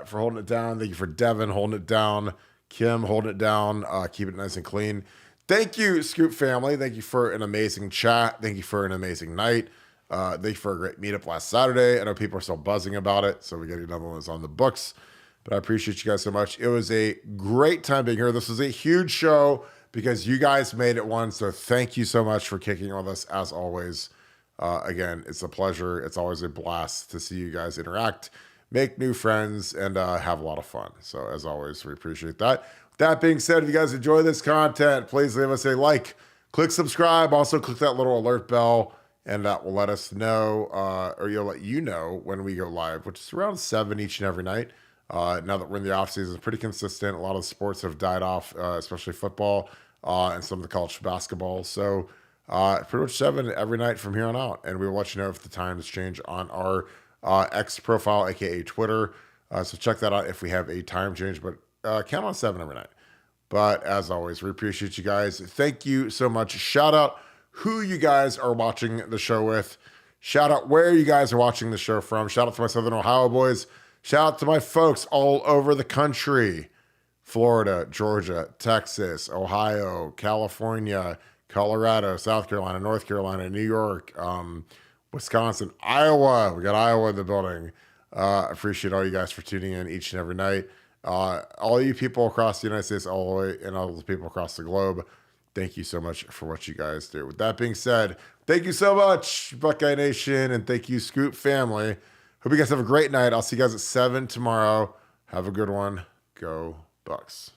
for holding it down. Thank you for Devin holding it down. Kim holding it down. Keep it nice and clean. Thank you, Scoop family. Thank you for an amazing chat. Thank you for an amazing night. Thank you for a great meetup last Saturday. I know people are still buzzing about it, so we got another one that's on the books. But I appreciate you guys so much. It was a great time being here. This was a huge show because you guys made it one. So thank you so much for kicking it with us as always. Again, it's a pleasure. It's always a blast to see you guys interact, make new friends, and have a lot of fun. So as always, we appreciate that. That being said, if you guys enjoy this content, please leave us a like, click subscribe. Also click that little alert bell, and that will let us know, or you'll let you know when we go live, which is around 7 each and every night. Now that we're in the off season, it's pretty consistent. A lot of the sports have died off, especially football and some of the college basketball. So pretty much 7 every night from here on out. And we will let you know if the times change on our X profile, aka Twitter. So check that out if we have a time change. But count on 7 every night. But as always, we appreciate you guys. Thank you so much. Shout out who you guys are watching the show with. Shout out where you guys are watching the show from. Shout out to my Southern Ohio boys. Shout out to my folks all over the country. Florida, Georgia, Texas, Ohio, California, Colorado, South Carolina, North Carolina, New York, Wisconsin, Iowa. We got Iowa in the building. Appreciate all you guys for tuning in each and every night. All you people across the United States, all the way, and all the people across the globe, thank you so much for what you guys do. With that being said, thank you so much, Buckeye Nation, and thank you, Scoop family. Hope you guys have a great night. I'll see you guys at 7 tomorrow. Have a good one. Go Bucks.